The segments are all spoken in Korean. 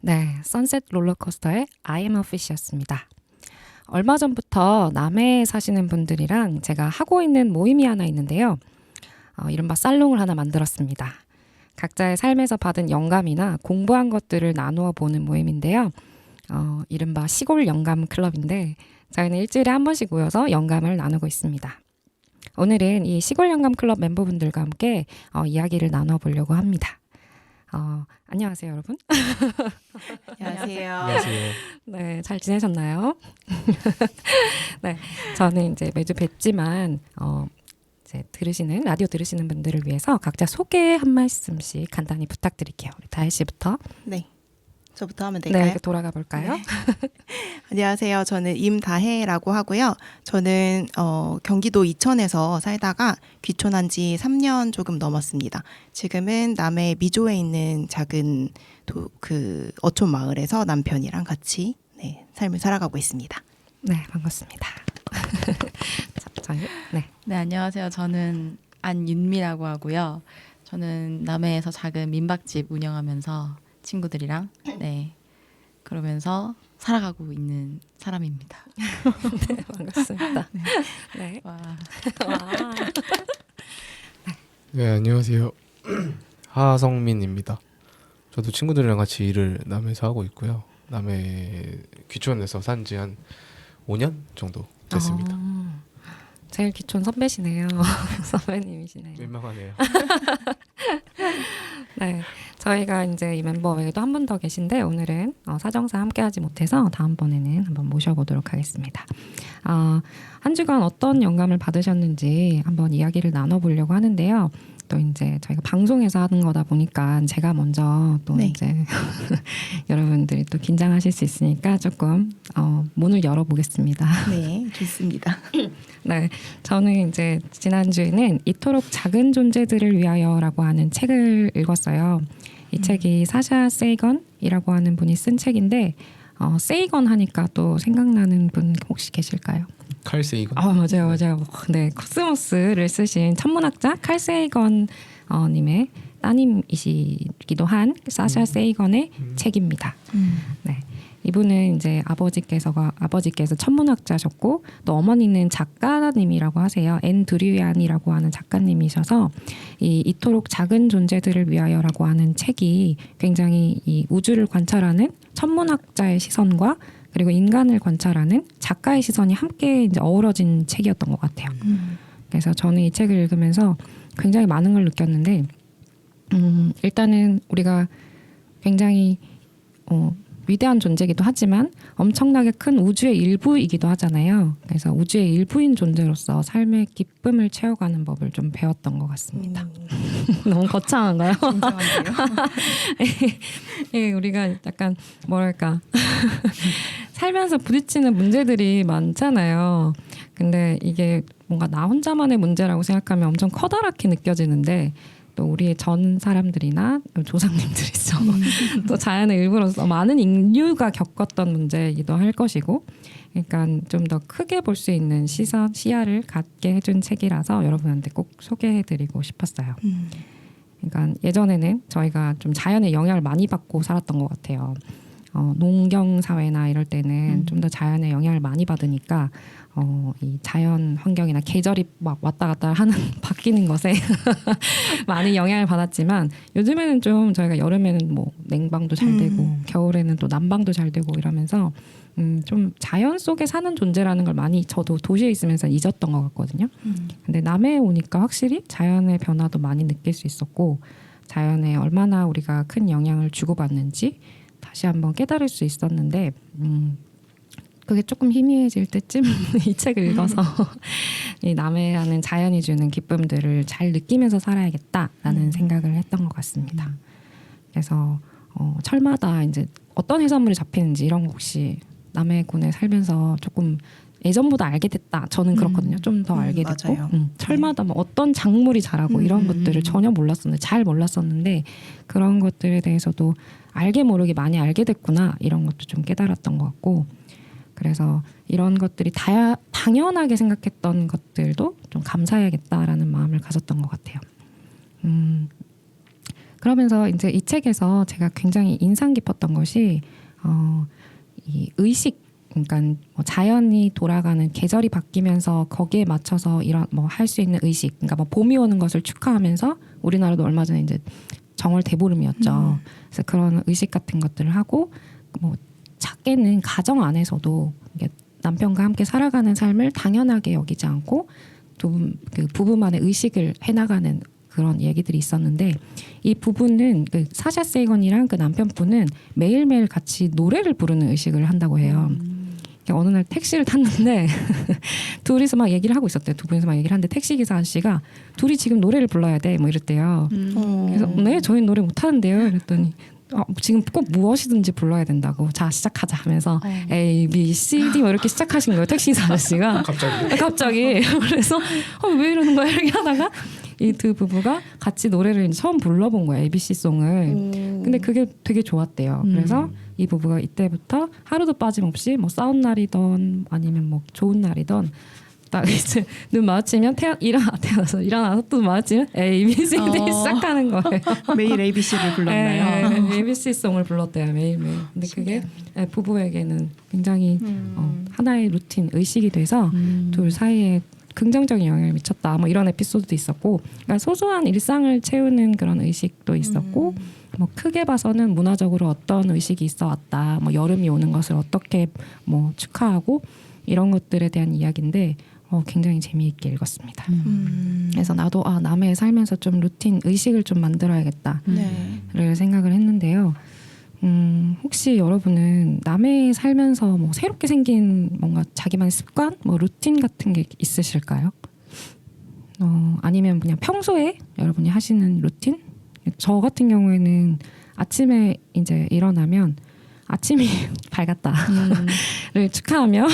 네, 선셋 롤러코스터의 I am a fish였습니다. 얼마 전부터 남해에 사시는 분들이랑 제가 하고 있는 모임이 하나 있는데요. 이른바 살롱을 하나 만들었습니다. 각자의 삶에서 받은 영감이나 공부한 것들을 나누어 보는 모임인데요. 이른바 시골 영감 클럽인데 저희는 일주일에 한 번씩 모여서 영감을 나누고 있습니다. 오늘은 이 시골 영감 클럽 멤버분들과 함께 이야기를 나눠보려고 합니다. 안녕하세요, 여러분. 안녕하세요. 안녕하세요. 네, 잘 지내셨나요? 네, 저는 이제 매주 뵙지만 이제 라디오 들으시는 분들을 위해서 각자 소개 한 말씀씩 간단히 부탁드릴게요. 우리 다혜 씨부터. 네, 저부터 하면 될까요? 네, 돌아가 볼까요? 네. 안녕하세요. 저는 임다혜라고 하고요. 저는 경기도 이천에서 살다가 귀촌한 지 3년 조금 넘었습니다. 지금은 남해 미조에 있는 작은 어촌 마을에서 남편이랑 같이 삶을 살아가고 있습니다. 네, 반갑습니다. 네, 안녕하세요. 저는 안윤미라고 하고요. 저는 남해에서 작은 민박집 운영하면서 친구들이랑 그러면서 살아가고 있는 사람입니다. 네, 반갑습니다. 네. 와. 네, 안녕하세요. 하성민입니다. 저도 친구들이랑 같이 일을 남해에서 하고 있고요. 남해 귀촌에서 산 지 한 5년 정도 됐습니다. 제일 귀촌 선배시네요. 선배님이시네요. 민망하네요. 네, 저희가 이제 이 멤버 외에도 한 분 더 계신데 오늘은 사정상 함께하지 못해서 다음번에는 한번 모셔보도록 하겠습니다. 한 주간 어떤 영감을 받으셨는지 한번 이야기를 나눠보려고 하는데요. 또 이제 저희가 방송에서 하는 거다 보니까 제가 먼저 또 네. 이제 여러분들이 또 긴장하실 수 있으니까 조금 문을 열어보겠습니다. 네, 좋습니다. 네, 저는 이제 지난주에는 이토록 작은 존재들을 위하여라고 하는 책을 읽었어요. 이 책이 사샤 세이건이라고 하는 분이 쓴 책인데 세이건 하니까 또 생각나는 분 혹시 계실까요? 칼 세이건. 맞아요. 네, 코스모스를 쓰신 천문학자 칼 세이건 님의 따님이시기도 한 사샤 세이건의 책입니다. 네. 이분은 이제 아버지께서 천문학자셨고 또 어머니는 작가님이라고 하세요. 앤 드류안이라고 하는 작가님이셔서 이토록 작은 존재들을 위하여라고 하는 책이 굉장히 이 우주를 관찰하는 천문학자의 시선과 그리고 인간을 관찰하는 작가의 시선이 함께 이제 어우러진 책이었던 것 같아요. 그래서 저는 이 책을 읽으면서 굉장히 많은 걸 느꼈는데 일단은 우리가 굉장히 위대한 존재이기도 하지만 엄청나게 큰 우주의 일부이기도 하잖아요. 그래서 우주의 일부인 존재로서 삶의 기쁨을 채워가는 법을 좀 배웠던 것 같습니다. 너무 거창한가요? 굉장한데요. 예, 우리가 약간 뭐랄까 살면서 부딪히는 문제들이 많잖아요. 근데 이게 뭔가 나 혼자만의 문제라고 생각하면 엄청 커다랗게 느껴지는데 또 우리의 전 사람들이나 조상님들이죠. 또 자연의 일부로서 많은 인류가 겪었던 문제이기도 할 것이고, 그러니까 좀 더 크게 볼 수 있는 시야를 갖게 해준 책이라서 여러분한테 꼭 소개해드리고 싶었어요. 그러니까 예전에는 저희가 좀 자연의 영향을 많이 받고 살았던 것 같아요. 농경 사회나 이럴 때는 좀 더 자연의 영향을 많이 받으니까 이 자연 환경이나 계절이 막 왔다 갔다 하는 바뀌는 것에 많이 영향을 받았지만 요즘에는 좀 저희가 여름에는 뭐 냉방도 잘 되고 겨울에는 또 난방도 잘 되고 이러면서 좀 자연 속에 사는 존재라는 걸 많이 저도 도시에 있으면서 잊었던 것 같거든요. 근데 남해에 오니까 확실히 자연의 변화도 많이 느낄 수 있었고 자연에 얼마나 우리가 큰 영향을 주고받는지 다시 한번 깨달을 수 있었는데 그게 조금 희미해질 때쯤 이 책을 읽어서 이 남해라는 자연이 주는 기쁨들을 잘 느끼면서 살아야겠다라는 생각을 했던 것 같습니다. 그래서 철마다 이제 어떤 해산물이 잡히는지 이런 거 혹시 남해군에 살면서 조금 예전보다 알게 됐다. 저는 그렇거든요. 좀 더 알게 됐고 맞아요. 철마다 뭐 어떤 작물이 자라고 이런 것들을 전혀 몰랐었는데 잘 몰랐었는데 그런 것들에 대해서도 알게 모르게 많이 알게 됐구나 이런 것도 좀 깨달았던 것 같고 그래서 이런 것들이 당연하게 생각했던 것들도 좀 감사해야겠다라는 마음을 가졌던 것 같아요. 그러면서 이제 이 책에서 제가 굉장히 인상 깊었던 것이 이 의식, 그러니까 뭐 자연이 돌아가는 계절이 바뀌면서 거기에 맞춰서 이런 뭐 할 수 있는 의식, 그러니까 뭐 봄이 오는 것을 축하하면서 우리나라도 얼마 전에 이제 정월 대보름이었죠. 그래서 그런 의식 같은 것들을 하고 뭐 작게는 가정 안에서도 남편과 함께 살아가는 삶을 당연하게 여기지 않고 그 부부만의 의식을 해나가는 그런 얘기들이 있었는데 이 부부는 그 사샤 세이건이랑 그 남편분은 매일매일 같이 노래를 부르는 의식을 한다고 해요. 어느 날 택시를 탔는데 둘이서 막 얘기를 하고 있었대요. 두 분이서 막 얘기를 하는데 택시기사 아저씨가 둘이 지금 노래를 불러야 돼 뭐 이랬대요. 그래서 네 저희는 노래 못하는데요. 그랬더니 지금 꼭 무엇이든지 불러야 된다고. 자 시작하자 하면서 A, B, C, D 뭐 이렇게 시작하신 거예요. 택시기사 아저씨가 갑자기 그래서 왜 이러는 거야 이렇게 하다가 이 두 부부가 같이 노래를 처음 불러본 거예요. ABC 송을. 근데 그게 되게 좋았대요. 그래서 이 부부가 이때부터 하루도 빠짐없이 뭐 싸운 날이던 아니면 뭐 좋은 날이던 딱 이제 눈 마주치면 일어나서 또 마주치면 A, B, C, D 시작하는 거예요. 매일 ABC를 불렀나요? 네, ABC 송을 불렀대요 매일매일. 근데 그게 부부에게는 굉장히 하나의 루틴, 의식이 돼서 둘 사이에 긍정적인 영향을 미쳤다. 뭐 이런 에피소드도 있었고, 그러니까 소소한 일상을 채우는 그런 의식도 있었고, 뭐 크게 봐서는 문화적으로 어떤 의식이 있어 왔다. 뭐 여름이 오는 것을 어떻게 뭐 축하하고 이런 것들에 대한 이야기인데 굉장히 재미있게 읽었습니다. 그래서 나도 남해에 살면서 좀 루틴 의식을 좀 만들어야겠다를 생각을 했는데요. 혹시 여러분은 남해에 살면서 뭐 새롭게 생긴 뭔가 자기만의 습관, 뭐 루틴 같은 게 있으실까요? 아니면 그냥 평소에 여러분이 하시는 루틴? 저 같은 경우에는 아침에 이제 일어나면 아침이 밝았다를 축하하며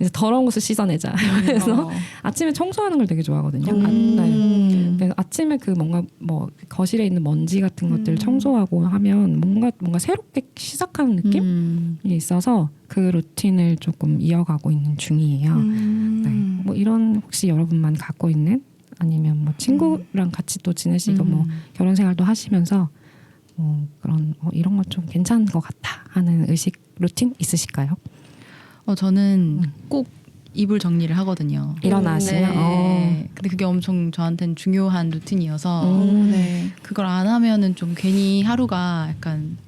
이제 더러운 곳을 씻어내자. 그래서 아침에 청소하는 걸 되게 좋아하거든요. 네. 그래서 아침에 그 뭔가 뭐 거실에 있는 먼지 같은 것들 청소하고 하면 뭔가 새롭게 시작하는 느낌이 있어서 그 루틴을 조금 이어가고 있는 중이에요. 네. 뭐 이런 혹시 여러분만 갖고 있는 아니면 뭐 친구랑 같이 또 지내시고 뭐 결혼 생활도 하시면서 그런 이런 것 좀 괜찮은 것 같다 하는 의식 루틴 있으실까요? 저는 꼭 이불 정리를 하거든요. 일어나시면 네. 근데 그게 엄청 저한테는 중요한 루틴이어서 네. 그걸 안 하면은 좀 괜히 하루가 약간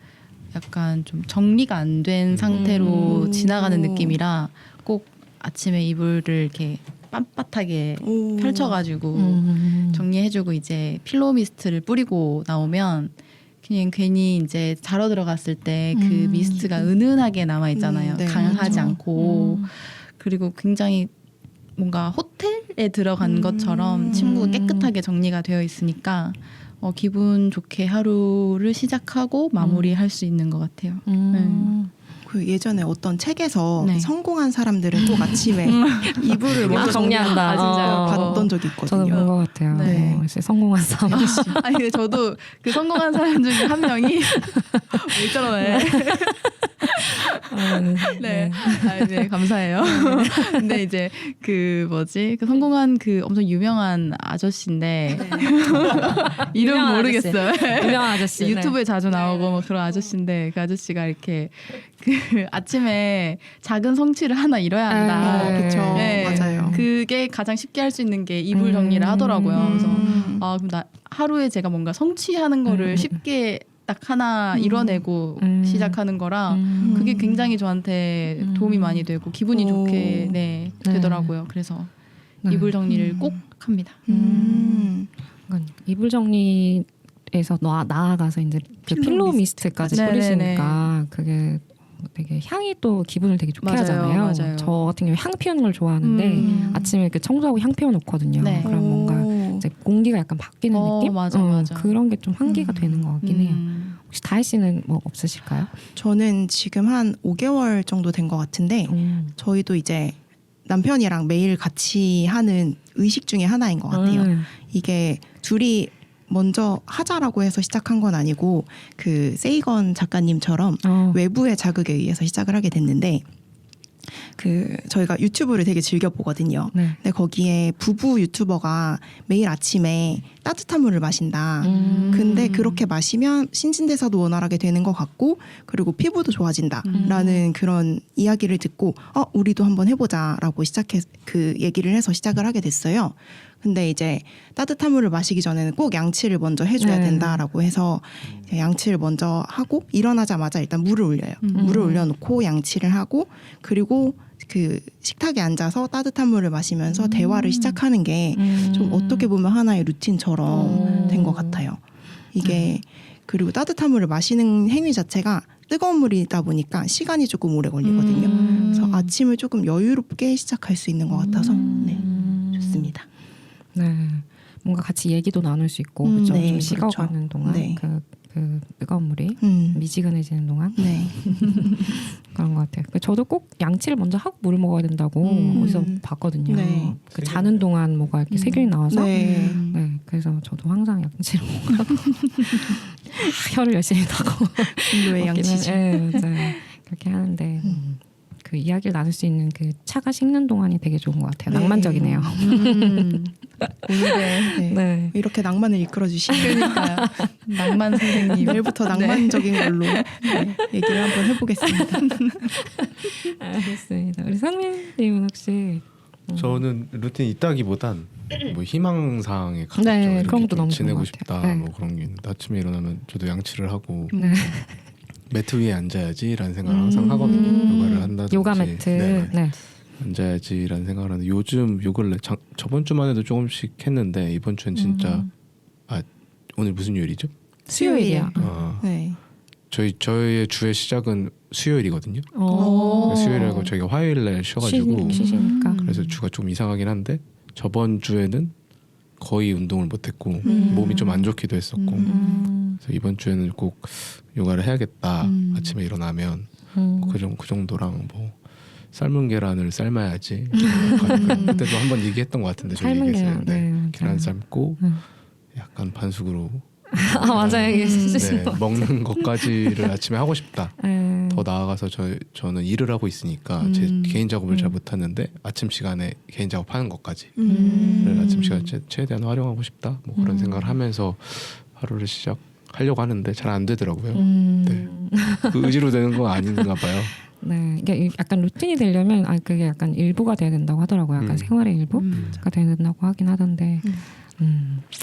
좀 정리가 안 된 상태로 지나가는 느낌이라 꼭 아침에 이불을 이렇게 빳빳하게 펼쳐가지고 정리해주고 이제 필로우 미스트를 뿌리고 나오면 그냥 괜히 이제 자러 들어갔을 때 그 미스트가 은은하게 남아 있잖아요. 네, 강하지 그렇죠. 않고 그리고 굉장히 뭔가 호텔에 들어간 것처럼 침구가 깨끗하게 정리가 되어 있으니까 기분 좋게 하루를 시작하고 마무리할 수 있는 것 같아요. 그 예전에 어떤 책에서 네. 성공한 사람들은 꼭 아침에 이불을 먼저 정리한다. 아, 진짜요? 봤던 적이 저도 있거든요. 본 것 같아요. 네. 역시 성공한 사람. 아니 근데 저도 그 성공한 사람 중에 한 명이 왜 저러네. 네. 네, 감사해요. 근데 이제 그 성공한 그 엄청 유명한 아저씨인데 이름 유명한 모르겠어요. 유명한 아저씨. 유튜브에 자주 나오고 뭐 그런 아저씨인데 그 아저씨가 이렇게 그 아침에 작은 성취를 하나 이뤄야 한다. 그렇죠. 네. 맞아요. 그게 가장 쉽게 할 수 있는 게 이불 정리를 하더라고요. 그래서 그럼 나 하루에 제가 뭔가 성취하는 거를 쉽게 딱 하나 이뤄내고 시작하는 거라 그게 굉장히 저한테 도움이 많이 되고 기분이 좋게 되더라고요. 그래서 네. 이불 정리를 꼭 합니다. 그러니까 이불 정리에서 나아가서 이제 그 필로우 미스트까지 네네네. 뿌리시니까 그게 되게 향이 또 기분을 되게 좋게 맞아요, 하잖아요. 맞아요. 저 같은 경우 향 피우는 걸 좋아하는데 아침에 이렇게 청소하고 향 피워 놓거든요. 네. 그럼 뭔가 이제 공기가 약간 바뀌는 느낌? 맞아. 그런 게 좀 환기가 되는 것 같긴 해요. 혹시 다혜 씨는 뭐 없으실까요? 저는 지금 한 5개월 정도 된 것 같은데 저희도 이제 남편이랑 매일 같이 하는 의식 중에 하나인 것 같아요. 이게 둘이 먼저 하자라고 해서 시작한 건 아니고 그 세이건 작가님처럼 외부의 자극에 의해서 시작을 하게 됐는데 그 저희가 유튜브를 되게 즐겨 보거든요. 네. 근데 거기에 부부 유튜버가 매일 아침에 따뜻한 물을 마신다. 근데 그렇게 마시면 신진대사도 원활하게 되는 것 같고 그리고 피부도 좋아진다라는 그런 이야기를 듣고 우리도 한번 해보자라고 그 얘기를 해서 시작을 하게 됐어요. 근데 이제 따뜻한 물을 마시기 전에는 꼭 양치를 먼저 해줘야 된다라고 해서 양치를 먼저 하고 일어나자마자 일단 물을 올려요. 물을 올려놓고 양치를 하고 그리고 그 식탁에 앉아서 따뜻한 물을 마시면서 대화를 시작하는 게 좀 어떻게 보면 하나의 루틴처럼 된 것 같아요. 이게 그리고 따뜻한 물을 마시는 행위 자체가 뜨거운 물이다 보니까 시간이 조금 오래 걸리거든요. 그래서 아침을 조금 여유롭게 시작할 수 있는 것 같아서 좋습니다. 네, 뭔가 같이 얘기도 나눌 수 있고 그렇죠? 네, 좀 식어가는 그렇죠. 동안 네. 그 뜨거운 물이 미지근해지는 동안 네. 그런 것 같아요. 저도 꼭 양치를 먼저 하고 물을 먹어야 된다고 어디서 봤거든요. 네. 그 자는 동안 뭐가 이렇게 세균이 나와서 네. 네, 그래서 저도 항상 양치를 먹고 혀를 열심히 타고 진로의 양치죠. 네, 맞아요. 그렇게 하는데 그 이야기를 나눌 수 있는 그 차가 식는 동안이 되게 좋은 것 같아요. 네. 낭만적이네요. 오늘의 네. 이렇게 낭만을 이끌어 주시니까 그러니까요. 낭만 선생님. 내일부터 낭만적인 걸로 얘기를 한번 해보겠습니다. 알겠습니다. 우리 상민님은 혹시 저는 루틴 있다기보단 뭐 희망사항에 가깝죠. 네, 이렇게 그런 것도 좀 너무 좋은 지내고 것 싶다. 같아요. 네. 뭐 그런 게 있는데 아침에 일어나면 저도 양치를 하고 네. 매트 위에 앉아야지라는 생각을 항상 하거든요. 요가를 한다든지. 요가 매트. 네. 앉아야지라는 생각을 하는데 요즘 요 근래 저번 주만 해도 조금씩 했는데 이번 주엔 진짜 오늘 무슨 요일이죠? 수요일이야. 네. 저희의 주의 시작은 수요일이거든요. 오. 수요일하고 저희가 화요일날 쉬어가지고 쉬시니까. 그래서 주가 좀 이상하긴 한데 저번 주에는 거의 운동을 못했고 몸이 좀 안 좋기도 했었고 그래서 이번 주에는 꼭 요가를 해야겠다. 아침에 일어나면 그 정도랑 뭐 삶은 계란을 삶아야지. 그때도 한번 얘기했던 것 같은데 저희 삶은 얘기했어요. 계란, 네, 계란 맞아요. 삶고 약간 반숙으로 아 맞아요. 이게 네, 먹는 것까지를 아침에 하고 싶다. 네. 더 나아가서 저는 일을 하고 있으니까 제 개인 작업을 잘 못하는데 아침 시간에 개인 작업하는 것까지를 아침 시간 최대한 활용하고 싶다. 뭐 그런 생각을 하면서 하루를 시작하려고 하는데 잘 안 되더라고요. 네. 그 의지로 되는 건 아닌가 봐요. 네, 이게 약간 루틴이 되려면 그게 약간 일부가 돼야 된다고 하더라고요. 약간 생활의 일부가 돼야 된다고 하긴 하던데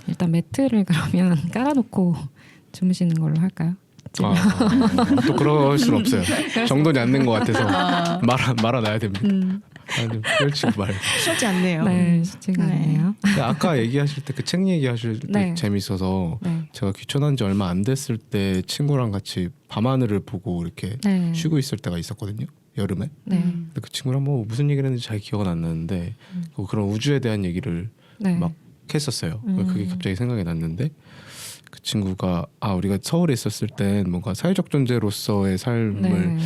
일단 매트를 그러면 깔아놓고 주무시는 걸로 할까요? 또 그럴 수는 없어요. 정돈이 안 된 것 같아서 말아놔야 됩니다. 아니 펼치고 말고. 쉽지 않네요. 네, 쉽지가 네. 않네요. 근데 아까 얘기하실 때 그 책 얘기하실 때 네. 재밌어서 네. 제가 귀촌한 지 얼마 안 됐을 때 친구랑 같이 밤하늘을 보고 이렇게 네. 쉬고 있을 때가 있었거든요. 여름에. 네. 근데 그 친구랑 뭐 무슨 얘기를 했는지 잘 기억은 안 나는데 그런 우주에 대한 얘기를 네. 막 했었어요. 그게 갑자기 생각이 났는데 그 친구가 우리가 서울에 있었을 땐 뭔가 사회적 존재로서의 삶을 네.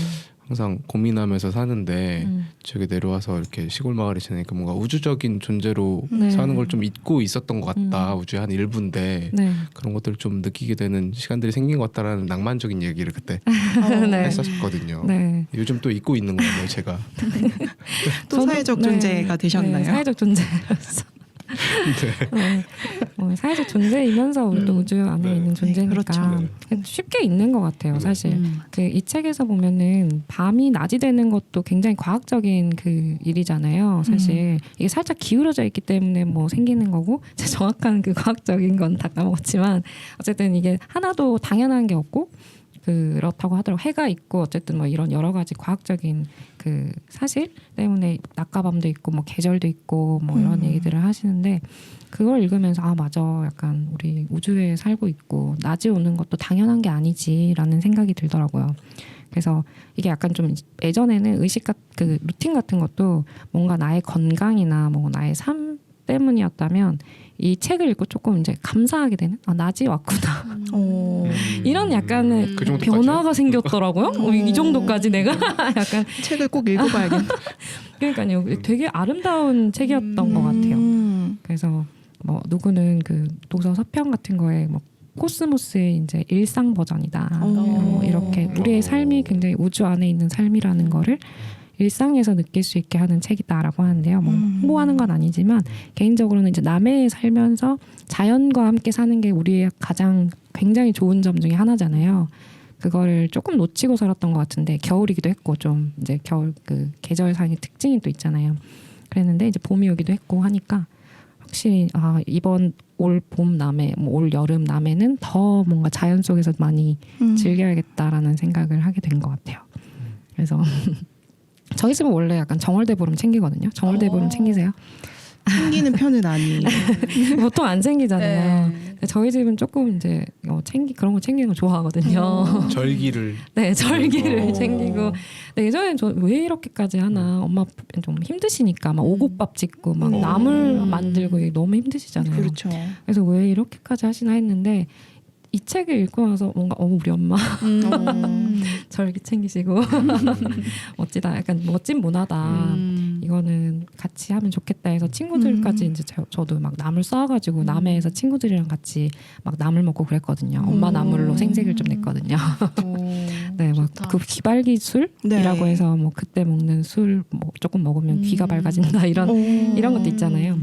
항상 고민하면서 사는데 저기 내려와서 이렇게 시골 마을에 지내니까 뭔가 우주적인 존재로 네. 사는 걸 좀 잊고 있었던 것 같다. 우주의 한 일부인데 네. 그런 것들을 좀 느끼게 되는 시간들이 생긴 것 같다라는 낭만적인 얘기를 그때 네. 했었거든요. 네. 요즘 또 잊고 있는 거예요, 제가. 또 사회적 존재가 되셨나요? 네, 사회적 존재로서. 사회적 존재이면서 우리 또 우주 안에 네. 있는 존재니까 그렇죠. 쉽게 있는 것 같아요. 사실 그 이 책에서 보면은 밤이 낮이 되는 것도 굉장히 과학적인 그 일이잖아요. 사실 이게 살짝 기울어져 있기 때문에 뭐 생기는 거고 정확한 그 과학적인 건 다 까먹었지만 어쨌든 이게 하나도 당연한 게 없고 그렇다고 하더라고. 해가 있고 어쨌든 뭐 이런 여러 가지 과학적인 그 사실 때문에 낮과 밤도 있고 뭐 계절도 있고 뭐 이런 얘기들을 하시는데 그걸 읽으면서 맞아, 약간 우리 우주에 살고 있고 낮이 오는 것도 당연한 게 아니지라는 생각이 들더라고요. 그래서 이게 약간 좀 예전에는 그 루틴 같은 것도 뭔가 나의 건강이나 뭐 나의 삶 때문이었다면 이 책을 읽고 조금 이제 감사하게 되는 낮이 왔구나 이런 약간의 그 정도까지요? 변화가 생겼더라고요. 이 정도까지 내가 약간 책을 꼭 읽어봐야겠다. 그러니까요. 되게 아름다운 책이었던 것 같아요. 그래서 뭐 누구는 그 도서 서평 같은 거에 뭐 코스모스의 이제 일상 버전이다. 뭐 이렇게 우리의 삶이 굉장히 우주 안에 있는 삶이라는 거를 일상에서 느낄 수 있게 하는 책이다라고 하는데요. 뭐 홍보하는 건 아니지만 개인적으로는 이제 남해에 살면서 자연과 함께 사는 게 우리의 가장 굉장히 좋은 점 중에 하나잖아요. 그거를 조금 놓치고 살았던 것 같은데 겨울이기도 했고 좀 이제 겨울 그 계절상의 특징이 또 있잖아요. 그랬는데 이제 봄이 오기도 했고 하니까 확실히 이번 올 봄 남해, 뭐 올 여름 남해는 더 뭔가 자연 속에서 많이 즐겨야겠다라는 생각을 하게 된 것 같아요. 그래서 저희 집은 원래 약간 정월대보름 챙기거든요. 정월대보름 챙기세요? 챙기는 편은 아니에요. 보통 안 챙기잖아요. 네. 근데 저희 집은 조금 이제 그런 거 챙기는 거 좋아하거든요. 절기를 네, 절기를 어. 챙기고. 근데 예전엔 저 왜 이렇게까지 하나 엄마 좀 힘드시니까 막 오곡밥 짓고 막 나물 만들고 이게 너무 힘드시잖아요. 그렇죠. 그래서 왜 이렇게까지 하시나 했는데 이 책을 읽고 나서 뭔가 우리 엄마 절기 챙기시고 멋지다. 약간 멋진 문화다. 이거는 같이 하면 좋겠다 해서 친구들까지 이제 저도 막 나물 쌓아가지고 남해에서 친구들이랑 같이 막 나물 먹고 그랬거든요. 엄마 나물로 생색을 좀 냈거든요. 네, 막 좋다. 그 귀발기 술이라고 네. 해서 뭐 그때 먹는 술 뭐 조금 먹으면 귀가 밝아진다 이런 것도 있잖아요.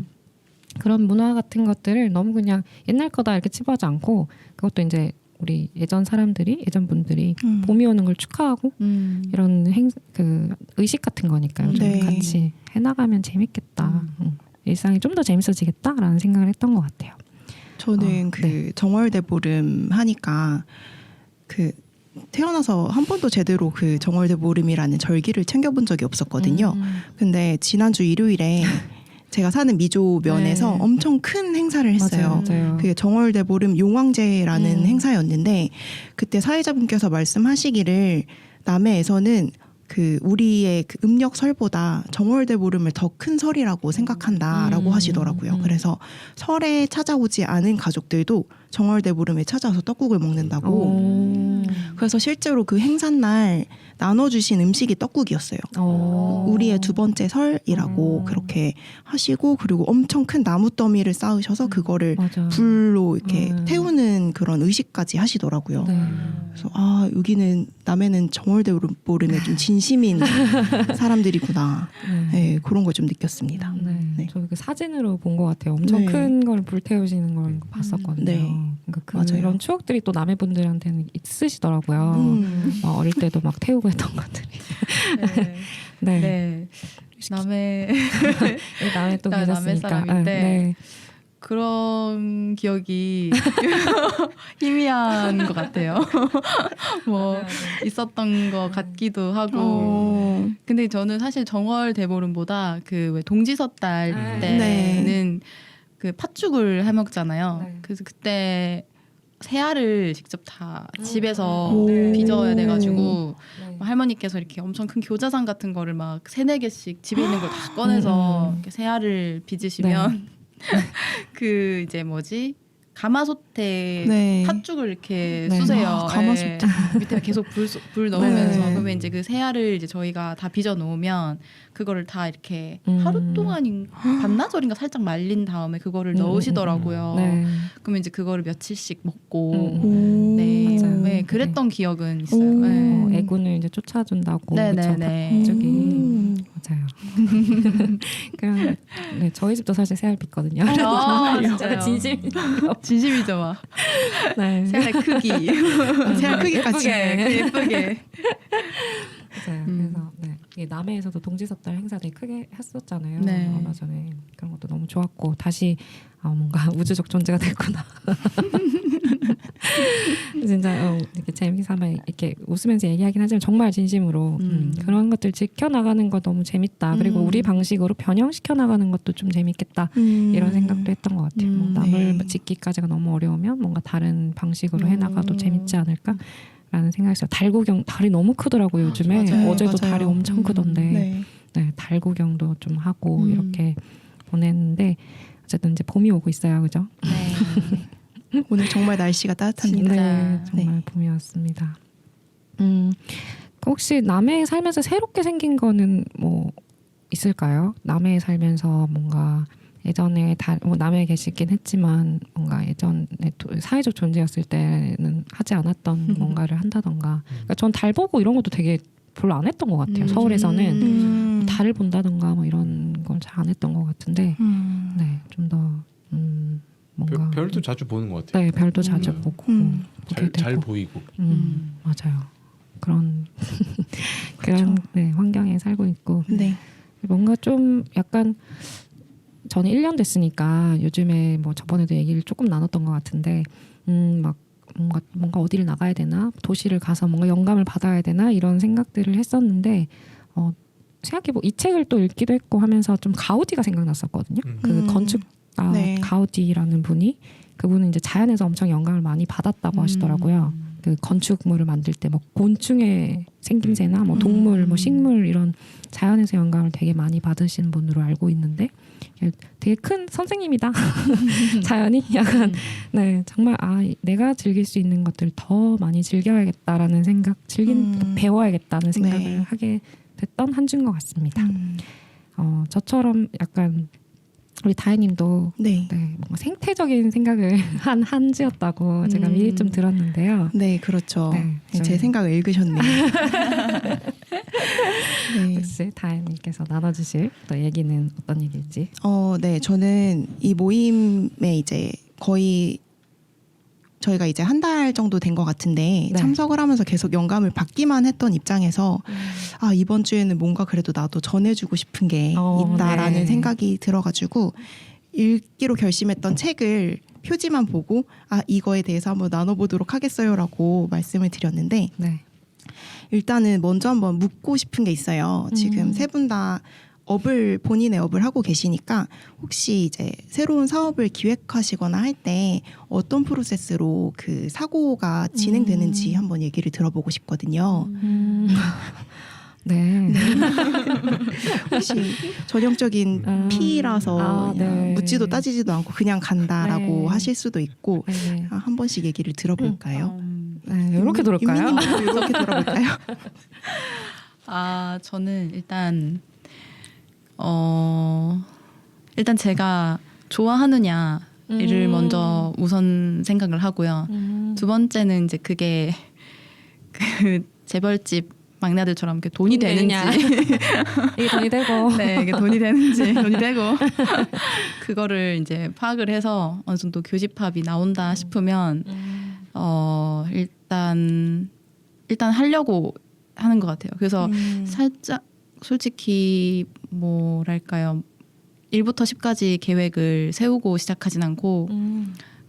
그런 문화 같은 것들을 너무 그냥 옛날 거다 이렇게 치부하지 않고 그것도 이제 우리 예전 분들이 봄이 오는 걸 축하하고 이런 그 의식 같은 거니까요. 좀 네. 같이 해나가면 재밌겠다. 일상이 좀 더 재밌어지겠다라는 생각을 했던 것 같아요. 저는 그 정월대보름 하니까 그 태어나서 한 번도 제대로 그 정월대보름이라는 절기를 챙겨본 적이 없었거든요. 근데 지난주 일요일에 제가 사는 미조면에서 네. 엄청 큰 행사를 했어요. 맞아요. 그게 정월대보름 용왕제라는 행사였는데 그때 사회자분께서 말씀하시기를 남해에서는 그 우리의 그 음력설보다 정월대보름을 더 큰 설이라고 생각한다라고 하시더라고요. 그래서 설에 찾아오지 않은 가족들도 정월대보름에 찾아와서 떡국을 먹는다고. 그래서 실제로 그 행사날 나눠주신 음식이 떡국이었어요. 우리의 두 번째 설이라고 그렇게 하시고, 그리고 엄청 큰 나무 더미를 쌓으셔서 그거를 맞아. 불로 이렇게 태우는 그런 의식까지 하시더라고요. 네. 그래서 아, 여기는 남해는 정월대보름에 좀 진심인 사람들이구나. 네, 그런 걸 좀 느꼈습니다. 네. 네. 저 그 사진으로 본 것 같아요. 엄청 네. 큰 걸 불태우시는 걸 봤었거든요. 네. 그러니까 맞아요. 그런 추억들이 또 남해 분들한테는 있으시더라고요. 어릴 때도 막 태우고 했던 것들이. 네. 네. 남해 남해 또 나 남해 계셨으니까. 사람인데 네. 그런 기억이 희미한 것 같아요. 뭐 있었던 것 같기도 하고. 근데 저는 사실 정월 대보름보다 그 왜 동지섣달 때는 그 팥죽을 해 먹잖아요. 네. 그래서 그때 새알을 직접 다 집에서 네. 빚어야 돼가지고 네. 할머니께서 이렇게 엄청 큰 교자상 같은 거를 막 3-4개씩 집에 있는 걸 다 꺼내서 이렇게 새알을 빚으시면 그 이제 뭐지? 가마솥에 네. 팥죽을 이렇게 네. 쑤세요. 아, 가마솥. 예. 밑에 계속 불 넣으면서 네. 그러면 이제 그 새알을 이제 저희가 다 빚어 놓으면 그거를 다 이렇게 하루 동안 반나절인가 살짝 말린 다음에 그거를 넣으시더라고요. 네. 그러면 이제 그거를 며칠씩 먹고 오. 네, 맞아요. 네, 그랬던 기억은 있어요. 오. 네. 애군을 이제 쫓아준다고. 네네네. 그쵸? 맞아요. 그럼 네, 저희 집도 사실 새알 빚거든요. 아, 진짜요? 진심. 진심이죠, 막. 네. 새알의 크기. 새알 크기까지. 예쁘게. 맞아요. 그래서 네. 이게 남해에서도 동지섣달 행사 되게 크게 했었잖아요. 네. 얼마 전에 그런 것도 너무 좋았고 다시 뭔가 우주적 존재가 됐구나. 진짜 이렇게 재밌게 삼아 이렇게 웃으면서 얘기하긴 하지만 정말 진심으로 그런 것들 지켜나가는 거 너무 재밌다. 그리고 우리 방식으로 변형시켜 나가는 것도 좀 재밌겠다. 이런 생각도 했던 것 같아요. 뭐 나물 네. 짓기까지가 너무 어려우면 뭔가 다른 방식으로 해나가도 재밌지 않을까? 라는 생각했어요. 달 구경 달이 너무 크더라고요 요즘에. 맞아요. 어제도 맞아요. 달이 엄청 크던데 네. 네, 달 구경도 좀 하고 이렇게 보냈는데 어쨌든 이제 봄이 오고 있어요, 그죠? 네. 오늘 정말 날씨가 따뜻합니다. 네, 진짜. 정말 봄이 왔습니다. 혹시 남해에 살면서 새롭게 생긴 거는 뭐 있을까요? 남해에 살면서 뭔가 예전에 뭐 남해에 계시긴 했지만 뭔가 예전에 사회적 존재였을 때는 하지 않았던 뭔가를 한다던가. 그러니까 전 달 보고 이런 것도 되게 별로 안 했던 것 같아요. 서울에서는 달을 본다던가 뭐 이런 걸 잘 안 했던 것 같은데, 네, 좀 더 뭔가 별도 자주 보는 것 같아요. 네, 별도 자주 보고 보게 잘 되고. 보이고. 맞아요. 그런 네, 환경에 살고 있고 네. 뭔가 좀 약간 저는 1년 됐으니까 요즘에 뭐 저번에도 얘기를 조금 나눴던 것 같은데 막 뭔가 어디를 나가야 되나 도시를 가서 뭔가 영감을 받아야 되나 이런 생각들을 했었는데 생각해보고 이 책을 또 읽기도 했고 하면서 좀 가우디가 생각났었거든요. 그 건축가 네. 가우디라는 그분은 이제 자연에서 엄청 영감을 많이 받았다고 하시더라고요. 그 건축물을 만들 때 뭐 곤충의 생김새나 뭐 동물, 뭐 식물 이런 자연에서 영감을 되게 많이 받으신 분으로 알고 있는데 되게 큰 선생님이다. 자연이 약간 네 정말 내가 즐길 수 있는 것들 더 많이 즐겨야겠다라는 생각, 배워야겠다는 생각을 네. 하게 됐던 한 주인 것 같습니다. 저처럼 약간 우리 다혜님도 네. 네, 뭔가 생태적인 생각을 한 주였다고 제가 미리 좀 들었는데요. 네, 그렇죠. 네, 네, 제 생각을 읽으셨네요. 네. 혹시 다혜님께서 나눠주실 또 얘기는 어떤 얘기일지? 네, 저는 이 모임에 이제 거의 저희가 이제 한 달 정도 된 것 같은데 네. 참석을 하면서 계속 영감을 받기만 했던 입장에서 이번 주에는 뭔가 그래도 나도 전해주고 싶은 게 있다라는 네. 생각이 들어가지고 읽기로 결심했던 책을 표지만 보고 이거에 대해서 한번 나눠보도록 하겠어요라고 말씀을 드렸는데 네. 일단은 먼저 한번 묻고 싶은 게 있어요. 지금 세 분 다 본인의 업을 하고 계시니까 혹시 이제 새로운 사업을 기획하시거나 할 때 어떤 프로세스로 그 사고가 진행되는지 한번 얘기를 들어보고 싶거든요. 네. 혹시 전형적인 P라서 그냥 묻지도 따지지도 않고 그냥 간다라고 네. 하실 수도 있고 네. 한 번씩 얘기를 들어볼까요? 네. 이렇게 들을까요? 윤미님도 이렇게 들어볼까요? 아, 저는 일단 일단 제가 좋아하느냐를 먼저 우선 생각을 하고요. 두 번째는 이제 그게 그 재벌집 막내들처럼 이렇게 돈이 되는지 이게 돈이 되고 네, 이게 돈이 되는지 돈이 되고 그거를 이제 파악을 해서 어느 정도 교집합이 나온다 싶으면 일단 하려고 하는 것 같아요. 그래서 살짝 솔직히 뭐랄까요, 1부터 10까지 계획을 세우고 시작하진 않고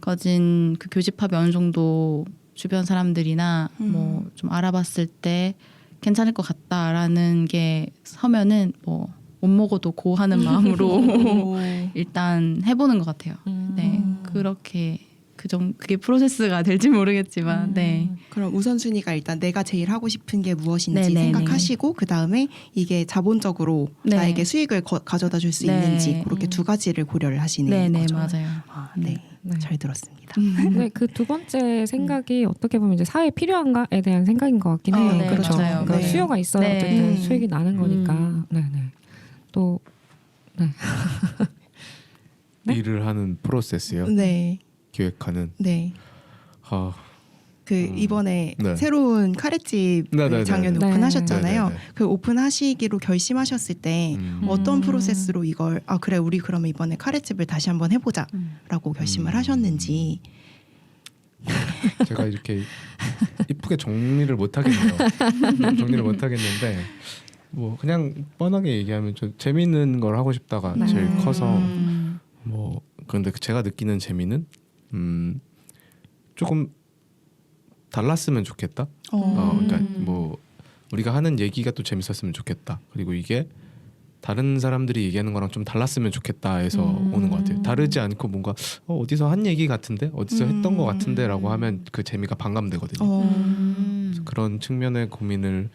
거진 그 교집합이 어느 정도 주변 사람들이나 뭐 좀 알아봤을 때 괜찮을 것 같다라는 게 서면은 뭐 못 먹어도 고 하는 마음으로 일단 해보는 것 같아요. 네, 그렇게 그게 프로세스가 될지 모르겠지만, 네. 그럼 우선순위가 일단 내가 제일 하고 싶은 게 무엇인지 네네네. 생각하시고 그 다음에 이게 자본적으로 네. 나에게 수익을 가져다 줄 수 네. 있는지 그렇게 두 가지를 고려를 하시는 네네, 거죠. 맞아요. 아, 네. 네. 잘 들었습니다. 네, 그 두 번째 생각이 어떻게 보면 이제 사회에 필요한가에 대한 생각인 것 같긴 해요. 네, 그렇죠. 맞아요. 그러니까 네. 수요가 있어야 네. 어쨌든 수익이 나는 거니까. 네, 네. 또 네? 일을 하는 프로세스요. 네. 기획하는. 네. 아, 그 이번에 네. 새로운 카레집 네네네. 작년에 네. 오픈하셨잖아요. 네네네. 그 오픈하시기로 결심하셨을 때 어떤 프로세스로 이걸 그래 우리 그러면 이번에 카레집을 다시 한번 해보자라고 결심을 하셨는지. 제가 이렇게 이쁘게 정리를 못 하겠네요. 정리를 못 하겠는데 뭐 그냥 뻔하게 얘기하면 좀 재밌는 걸 하고 싶다가 네. 제일 커서 뭐 그런데 제가 느끼는 재미는 조금 달랐으면 좋겠다. 그러니까 뭐 우리가 하는 얘기가 또 재밌었으면 좋겠다. 그리고 이게 다른 사람들이 얘기하는 거랑 좀 달랐으면 좋겠다 해서 오는 것 같아요. 다르지 않고 뭔가 어디서 한 얘기 같은데 어디서 했던 것 같은데라고 하면 그 재미가 반감되거든요. 그래서 그런 측면의 고민을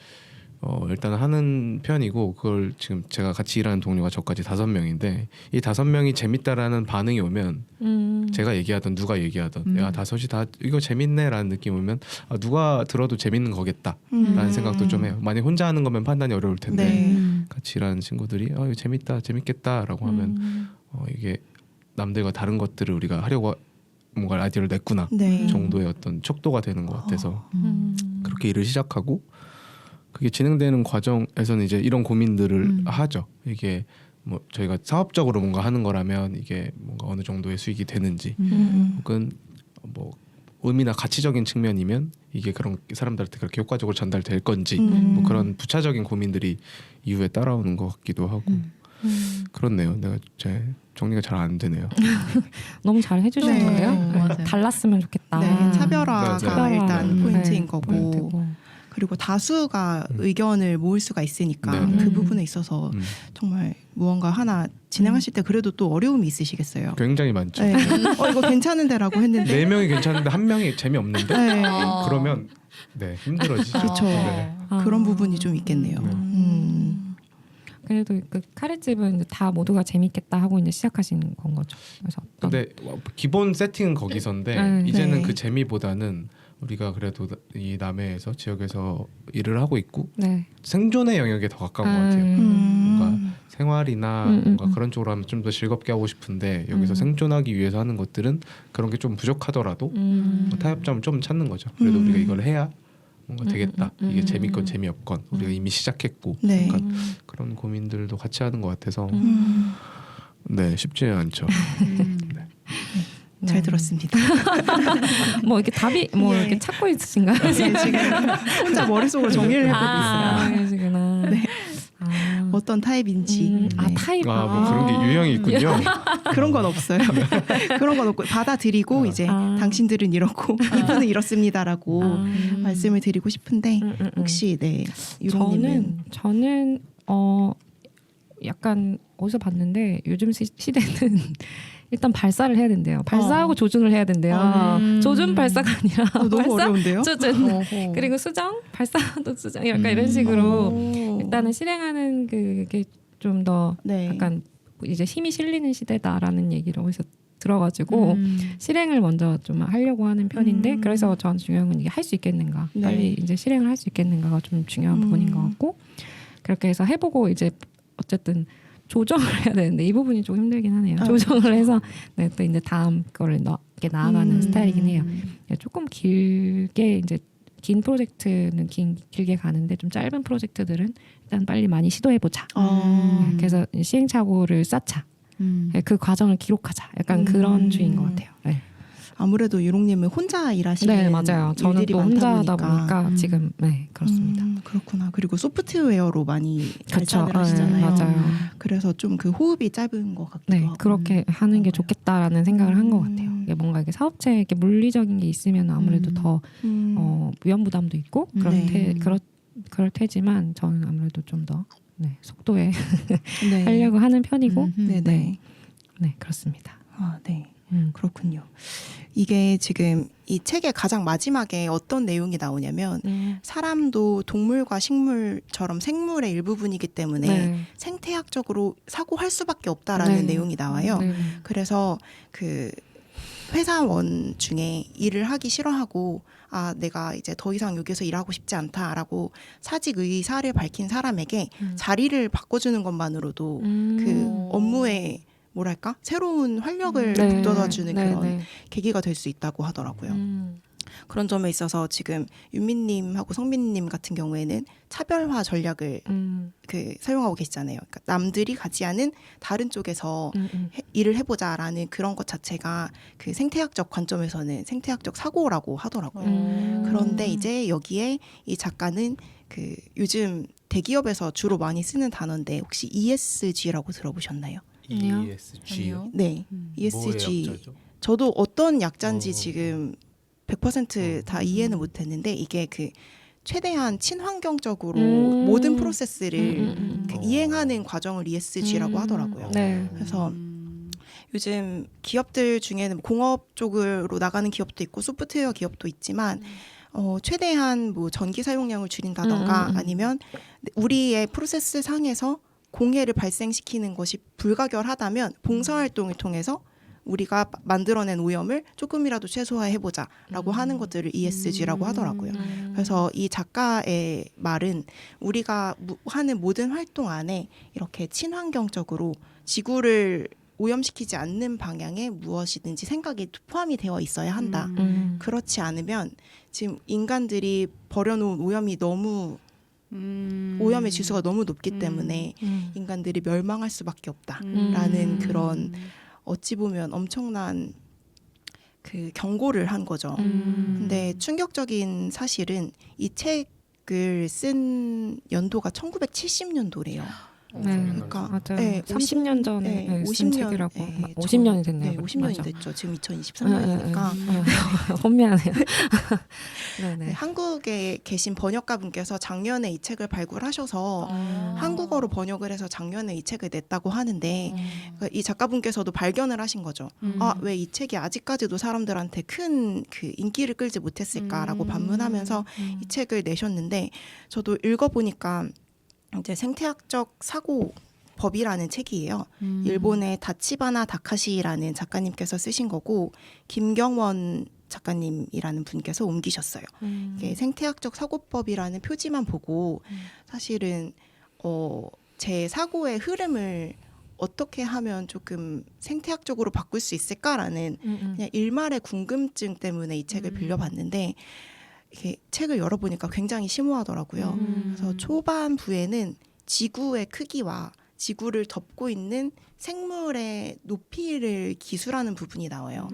일단 하는 편이고 그걸 지금 제가 같이 일하는 동료가 저까지 5명인데 이 5명이 재밌다라는 반응이 오면 제가 얘기하던 누가 얘기하던 야 5이 다 이거 재밌네라는 느낌 오면 누가 들어도 재밌는 거겠다라는 생각도 좀 해요. 만약 혼자 하는 거면 판단이 어려울 텐데 네. 같이 일하는 친구들이 이거 재밌다 재밌겠다라고 하면 이게 남들과 다른 것들을 우리가 하려고 뭔가 아이디어를 냈구나 네. 정도의 어떤 척도가 되는 것 같아서 그렇게 일을 시작하고 그게 진행되는 과정에서는 이제 이런 고민들을 하죠. 이게 뭐 저희가 사업적으로 뭔가 하는 거라면 이게 뭔가 어느 정도의 수익이 되는지 혹은 뭐 의미나 가치적인 측면이면 이게 그런 사람들한테 그렇게 효과적으로 전달될 건지 뭐 그런 부차적인 고민들이 이후에 따라오는 것 같기도 하고 그렇네요. 내가 제 정리가 잘 안 되네요. 너무 잘 해주셨는데요. 네, 네, 맞아요. 달랐으면 좋겠다. 네, 차별화가 맞아요. 일단 네. 포인트인 네, 거고 포인트고. 그리고 다수가 의견을 모을 수가 있으니까 네. 그 부분에 있어서 정말 무언가 하나 진행하실 때 그래도 또 어려움이 있으시겠어요. 굉장히 많죠. 네. 이거 괜찮은데라고 했는데 4명이 괜찮은데 1명이 재미없는데 네. 그러면 네 힘들어지죠. 그렇죠. 네. 그런 부분이 좀 있겠네요. 그래도 그 카레집은 이제 다 모두가 재밌겠다 하고 이제 시작하신 건 거죠. 그래서 어떤 근데 기본 세팅은 거기서인데 네. 이제는 네. 그 재미보다는 우리가 그래도 이 남해에서 지역에서 일을 하고 있고 네. 생존의 영역에 더 가까운 것 같아요. 뭔가 생활이나 뭔가 그런 쪽으로 하면 좀 더 즐겁게 하고 싶은데 여기서 생존하기 위해서 하는 것들은 그런 게 좀 부족하더라도 뭐 타협점을 좀 찾는 거죠. 그래도 우리가 이걸 해야 뭔가 되겠다. 이게 재밌건 재미없건 우리가 이미 시작했고 네. 약간 그런 고민들도 같이 하는 것 같아서 네 쉽지는 않죠. 네. 잘 들었습니다. 뭐 이렇게 답이 뭐 예. 이렇게 찾고 있으신가요? 네, 지금 혼자 머릿속으로 정리를 해보고 있어요. 그러시구나. 네. 아, 어떤 타입인지. 네. 타입. 뭐 그런 게 유형이 있군요. 그런 건 없어요. 그런 건 없고 받아들이고 이제 당신들은 이렇고 이분은 이렇습니다라고 말씀을 드리고 싶은데 혹시 네 유로님은 저는 약간 어디서 봤는데 요즘 시대는 일단 발사를 해야 된대요. 발사하고 조준을 해야 된대요. 조준 발사가 아니라 너무 발사, 어려운데요? 조준 그리고 수정, 발사도 수정 약간 이런 식으로 일단은 실행하는 그게 좀 더 네. 약간 이제 힘이 실리는 시대다라는 얘기를 어디서 들어가지고 실행을 먼저 좀 하려고 하는 편인데 그래서 저한테 중요한 건 이게 할 수 있겠는가 네. 빨리 이제 실행을 할 수 있겠는가가 좀 중요한 부분인 것 같고 그렇게 해서 해보고 이제 어쨌든 조정을 해야 되는데 이 부분이 좀 힘들긴 하네요. 조정을 해서 네, 또 이제 다음 거를 이렇게 나아가는 스타일이긴 해요. 조금 길게 이제 긴 프로젝트는 길게 가는데 좀 짧은 프로젝트들은 일단 빨리 많이 시도해보자. 그래서 시행착오를 쌓자. 그 과정을 기록하자. 약간 그런 주의인 것 같아요. 네. 아무래도 유롱님은 혼자 일하시는 네, 맞아요. 저는 일들이 또 많다 혼자다 보니까 지금 네, 그렇습니다. 그렇구나. 그리고 소프트웨어로 많이 그렇죠. 발전을 하시잖아요. 맞아요. 그래서 좀 그 호흡이 짧은 것 같기도 네, 하고. 그렇게 하는 게 좋겠다라는 생각을 한 것 같아요. 이게 뭔가 이게 사업체에 이렇게 물리적인 게 있으면 아무래도 더 위험 부담도 있고 그럴 테지만 저는 아무래도 좀 더 네, 속도에 네. 하려고 하는 편이고 네네. 네, 그렇습니다. 아, 네. 그렇군요. 이게 지금 이 책의 가장 마지막에 어떤 내용이 나오냐면 사람도 동물과 식물처럼 생물의 일부분이기 때문에 네. 생태학적으로 사고할 수밖에 없다라는 네. 내용이 나와요. 네. 그래서 그 회사원 중에 일을 하기 싫어하고 내가 이제 더 이상 여기서 일하고 싶지 않다라고 사직 의사를 밝힌 사람에게 자리를 바꿔주는 것만으로도 그 업무에 뭐랄까 새로운 활력을 북돋아주는 그런 계기가 될 수 있다고 하더라고요. 그런 점에 있어서 지금 윤미님하고 성민님 같은 경우에는 차별화 전략을 사용하고 계시잖아요. 그러니까 남들이 가지 않은 다른 쪽에서 일을 해보자라는 그런 것 자체가 그 생태학적 관점에서는 생태학적 사고라고 하더라고요. 그런데 이제 여기에 이 작가는 그 요즘 대기업에서 주로 많이 쓰는 단어인데 혹시 ESG라고 들어보셨나요? ESG요? 네, ESG. 뭐의 약자죠? 저도 어떤 약자인지 지금 100%다 이해는 못했는데 이게 그 최대한 친환경적으로 모든 프로세스를 그 이행하는 과정을 ESG라고 하더라고요. 네. 그래서 요즘 기업들 중에는 공업 쪽으로 나가는 기업도 있고 소프트웨어 기업도 있지만 최대한 뭐 전기 사용량을 줄인다던가 아니면 우리의 프로세스 상에서 공해를 발생시키는 것이 불가결하다면 봉사활동을 통해서 우리가 만들어낸 오염을 조금이라도 최소화해보자라고 하는 것들을 ESG라고 하더라고요. 그래서 이 작가의 말은 우리가 하는 모든 활동 안에 이렇게 친환경적으로 지구를 오염시키지 않는 방향의 무엇이든지 생각이 포함이 되어 있어야 한다. 그렇지 않으면 지금 인간들이 버려놓은 오염이 너무 오염의 지수가 너무 높기 때문에 인간들이 멸망할 수밖에 없다라는 그런 어찌 보면 엄청난 그 경고를 한 거죠. 근데 충격적인 사실은 이 책을 쓴 연도가 1970년도래요. 네, 그러니까 맞아요. 네, 30년 전에 네, 쓴 50년, 책이라고. 네, 50년이 됐네요. 네, 50년이 맞아. 됐죠. 지금 2023년이니까. 혼미하네요. 네, 네네. 한국에 계신 번역가분께서 작년에 이 책을 발굴하셔서 한국어로 번역을 해서 작년에 이 책을 냈다고 하는데 이 작가분께서도 발견을 하신 거죠. 왜 이 책이 아직까지도 사람들한테 큰 그 인기를 끌지 못했을까라고 반문하면서 이 책을 내셨는데 저도 읽어보니까 이제 생태학적 사고 법이라는 책이에요. 일본의 다치바나 다카시라는 작가님께서 쓰신 거고 김경원 작가님이라는 분께서 옮기셨어요. 이게 생태학적 사고법이라는 표지만 보고 사실은 제 사고의 흐름을 어떻게 하면 조금 생태학적으로 바꿀 수 있을까라는 그냥 일말의 궁금증 때문에 이 책을 빌려봤는데 이렇게 책을 열어보니까 굉장히 심오하더라고요. 그래서 초반부에는 지구의 크기와 지구를 덮고 있는 생물의 높이를 기술하는 부분이 나와요.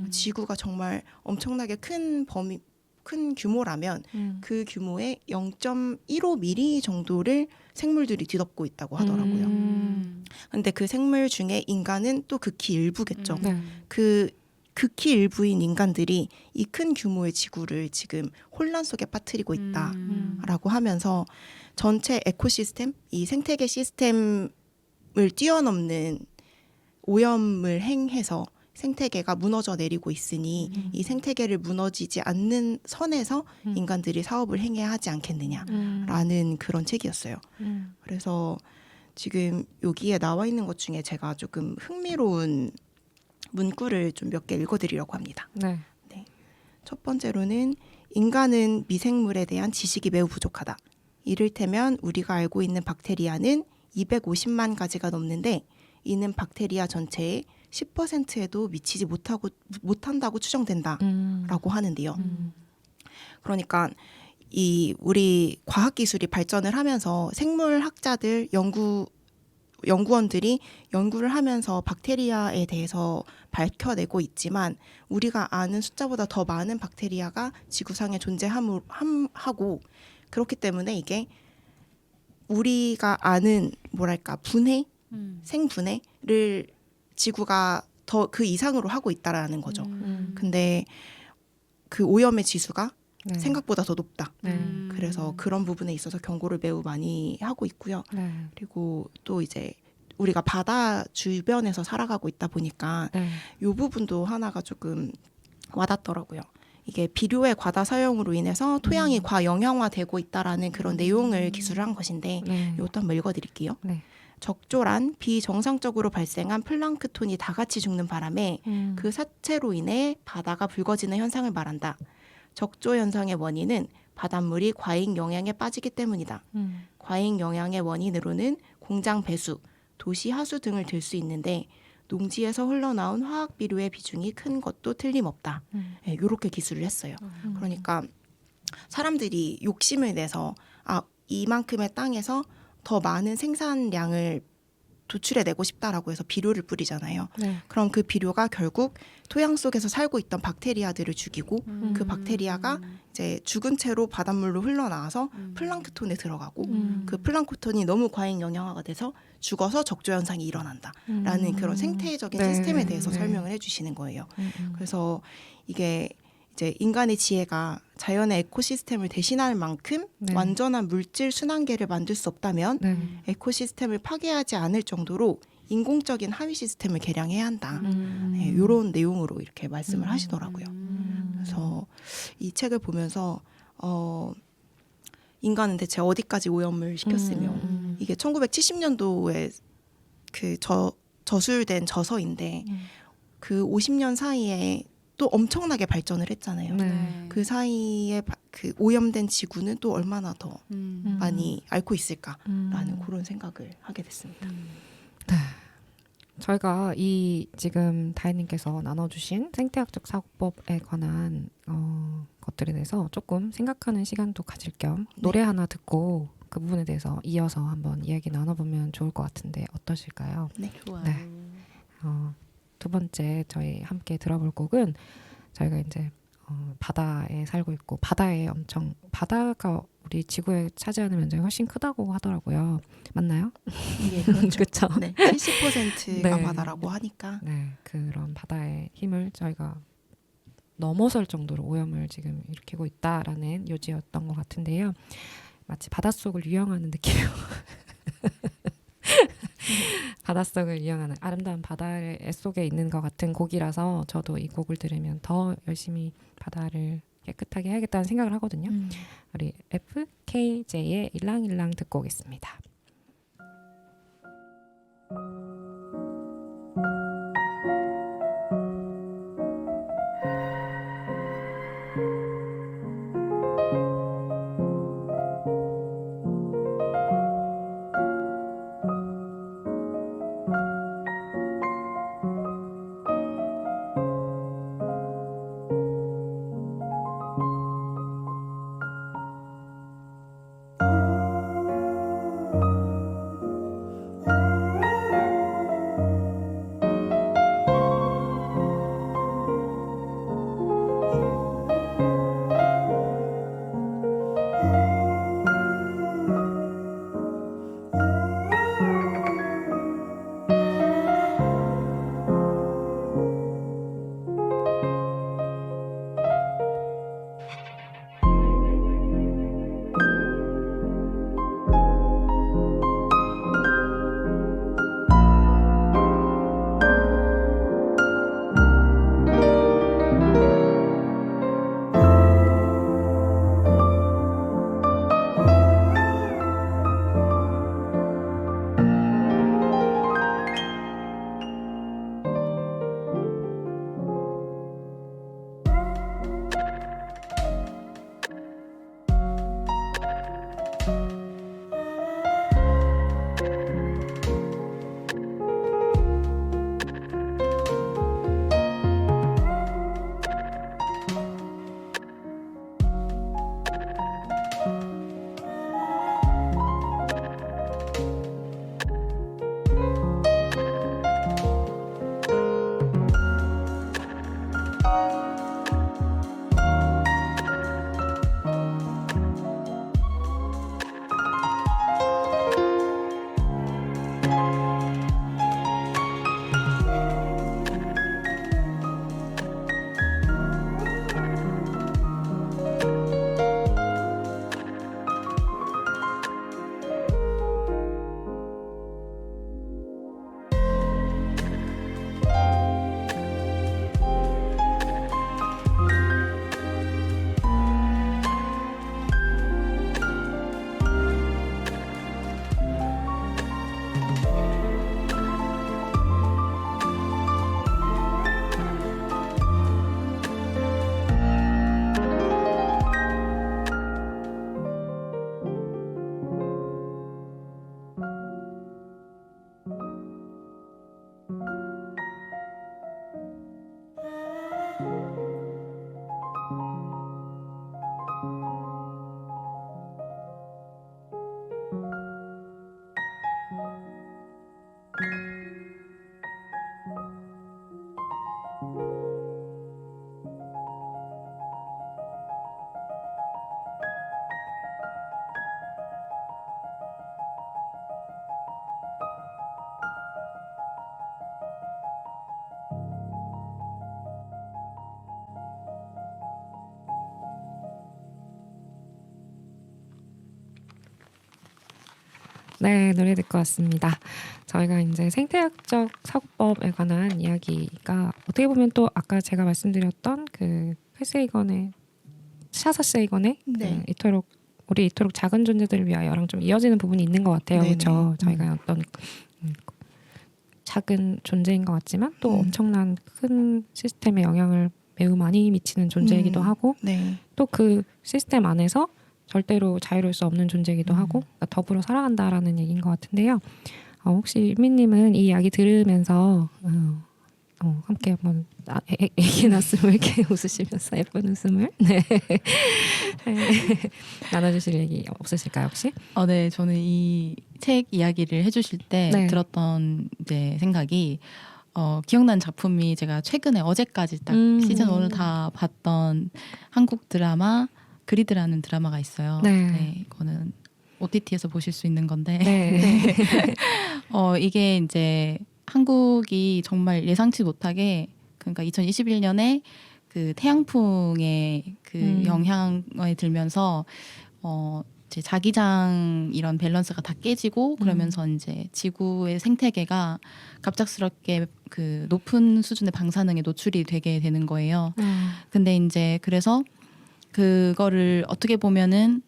지구가 정말 엄청나게 큰 규모라면 그 규모의 0.15mm 정도를 생물들이 뒤덮고 있다고 하더라고요. 근데 그 생물 중에 인간은 또 극히 일부겠죠. 그 극히 일부인 인간들이 이 큰 규모의 지구를 지금 혼란 속에 빠뜨리고 있다라고 하면서 전체 에코시스템, 이 생태계 시스템을 뛰어넘는 오염을 행해서 생태계가 무너져 내리고 있으니 이 생태계를 무너지지 않는 선에서 인간들이 사업을 행해야 하지 않겠느냐라는 그런 책이었어요. 그래서 지금 여기에 나와 있는 것 중에 제가 조금 흥미로운 문구를 좀 몇 개 읽어드리려고 합니다. 네. 첫 번째로는 인간은 미생물에 대한 지식이 매우 부족하다. 이를테면 우리가 알고 있는 박테리아는 250만 가지가 넘는데 이는 박테리아 전체의 10%에도 미치지 못한다고 추정된다라고 하는데요. 그러니까 이 우리 과학 기술이 발전을 하면서 생물학자들 연구원들이 연구를 하면서 박테리아에 대해서 밝혀내고 있지만 우리가 아는 숫자보다 더 많은 박테리아가 지구상에 존재하고 그렇기 때문에 이게 우리가 아는 뭐랄까 분해, 생분해를 지구가 더 그 이상으로 하고 있다라는 거죠. 근데 그 오염의 지수가 네. 생각보다 더 높다. 네. 그래서 그런 부분에 있어서 경고를 매우 많이 하고 있고요. 네. 그리고 또 이제 우리가 바다 주변에서 살아가고 있다 보니까 네. 이 부분도 하나가 조금 와닿더라고요. 이게 비료의 과다 사용으로 인해서 토양이 과영양화되고 있다라는 그런 내용을 기술을 한 것인데 네. 이것도 한번 읽어드릴게요. 네. 적조란 비정상적으로 발생한 플랑크톤이 다 같이 죽는 바람에 그 사체로 인해 바다가 붉어지는 현상을 말한다. 적조 현상의 원인은 바닷물이 과잉 영양에 빠지기 때문이다. 과잉 영양의 원인으로는 공장 배수, 도시 하수 등을 들 수 있는데 농지에서 흘러나온 화학 비료의 비중이 큰 것도 틀림없다. 네, 이렇게 기술을 했어요. 그러니까 사람들이 욕심을 내서 이만큼의 땅에서 더 많은 생산량을 도출해내고 싶다라고 해서 비료를 뿌리잖아요. 네. 그럼 그 비료가 결국 토양 속에서 살고 있던 박테리아들을 죽이고 그 박테리아가 이제 죽은 채로 바닷물로 흘러나와서 플랑크톤에 들어가고 그 플랑크톤이 너무 과잉 영양화가 돼서 죽어서 적조 현상이 일어난다라는 그런 생태적인 네. 시스템에 대해서 네. 설명을 해주시는 거예요. 그래서 이게 이제 인간의 지혜가 자연의 에코시스템을 대신할 만큼 네. 완전한 물질 순환계를 만들 수 없다면 네. 에코시스템을 파괴하지 않을 정도로 인공적인 하위 시스템을 개량해야 한다. 네, 음. 이런 내용으로 이렇게 말씀을 하시더라고요. 그래서 이 책을 보면서 인간은 대체 어디까지 오염을 시켰으며 이게 1970년도에 그 저술된 저서인데 그 50년 사이에 또 엄청나게 발전을 했잖아요. 네. 그 사이에 그 오염된 지구는 또 얼마나 더 많이 앓고 있을까라는 그런 생각을 하게 됐습니다. 네. 저희가 이 지금 다혜님께서 나눠주신 생태학적 사고법에 관한 것들에 대해서 조금 생각하는 시간도 가질 겸 노래 하나 듣고 그 부분에 대해서 이어서 한번 이야기 나눠보면 좋을 것 같은데 어떠실까요? 네. 좋아요. 네. 두 번째 저희 함께 들어볼 곡은 저희가 이제 바다에 살고 있고 바다가 우리 지구에 차지하는 면적이 훨씬 크다고 하더라고요. 맞나요? 예, 그렇죠. 그렇죠. 네, 70%가 네. 바다라고 하니까. 네, 그런 바다의 힘을 저희가 넘어설 정도로 오염을 지금 일으키고 있다라는 요지였던 것 같은데요. 마치 바닷속을 유영하는 느낌으로 바닷속을 이용하는 아름다운 바다 속에 있는 것 같은 곡이라서 저도 이 곡을 들으면 더 열심히 바다를 깨끗하게 해야겠다는 생각을 하거든요. 우리 FKJ의 일랑일랑 듣고 오겠습니다. 네, 노래 듣고 왔습니다. 저희가 이제 생태학적 사고법에 관한 이야기가 어떻게 보면 또 아까 제가 말씀드렸던 그 페세이건의 샤사 세이건의 네. 우리 이토록 작은 존재들을 위하여랑 좀 이어지는 부분이 있는 것 같아요. 네네. 그렇죠? 저희가 어떤 작은 존재인 것 같지만 또 엄청난 큰 시스템에 영향을 매우 많이 미치는 존재이기도 하고 네. 또 그 시스템 안에서 절대로 자유로울 수 없는 존재이기도 하고 그러니까 더불어 살아간다라는 얘기인 것 같은데요. 혹시 윤미님은 이 이야기 들으면서 함께 한번 얘기 나눴으면 이렇게 웃으시면서 예쁜 웃음을 네. 나눠주실 얘기 없으실까요 혹시? 네, 저는 이 책 이야기를 해주실 때 네. 들었던 이제 생각이 기억나는 작품이 제가 최근에 어제까지 딱 시즌 1을 다 봤던 한국 드라마 그리드라는 드라마가 있어요. 네. 이거는 OTT에서 보실 수 있는 건데 네. 이게 이제 한국이 정말 예상치 못하게 그러니까 2021년에 그 태양풍의 그 영향에 들면서 이제 자기장 이런 밸런스가 다 깨지고 그러면서 이제 지구의 생태계가 갑작스럽게 그 높은 수준의 방사능에 노출이 되게 되는 거예요. 근데 이제 그래서 그거를 어떻게 보면은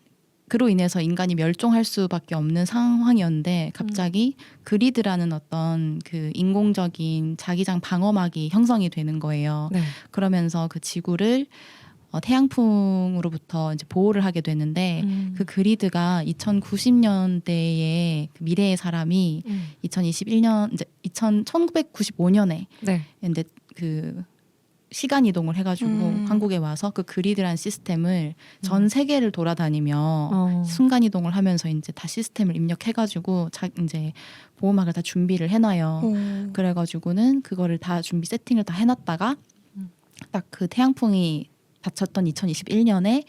그로 인해서 인간이 멸종할 수밖에 없는 상황이었는데 갑자기 그리드라는 어떤 그 인공적인 자기장 방어막이 형성이 되는 거예요. 네. 그러면서 그 지구를 태양풍으로부터 이제 보호를 하게 되는데 그 그리드가 2090년대에 그 미래의 사람이 2021년 이제 1995년에 네. 근데 그 시간 이동을 해가지고 한국에 와서 그 그리드란 시스템을 전 세계를 돌아다니며 순간 이동을 하면서 이제 다 시스템을 입력해가지고 이제 보호막을 다 준비를 해놔요. 그래가지고는 그거를 다 준비 세팅을 다 해놨다가 딱 그 태양풍이 닥쳤던 2021년에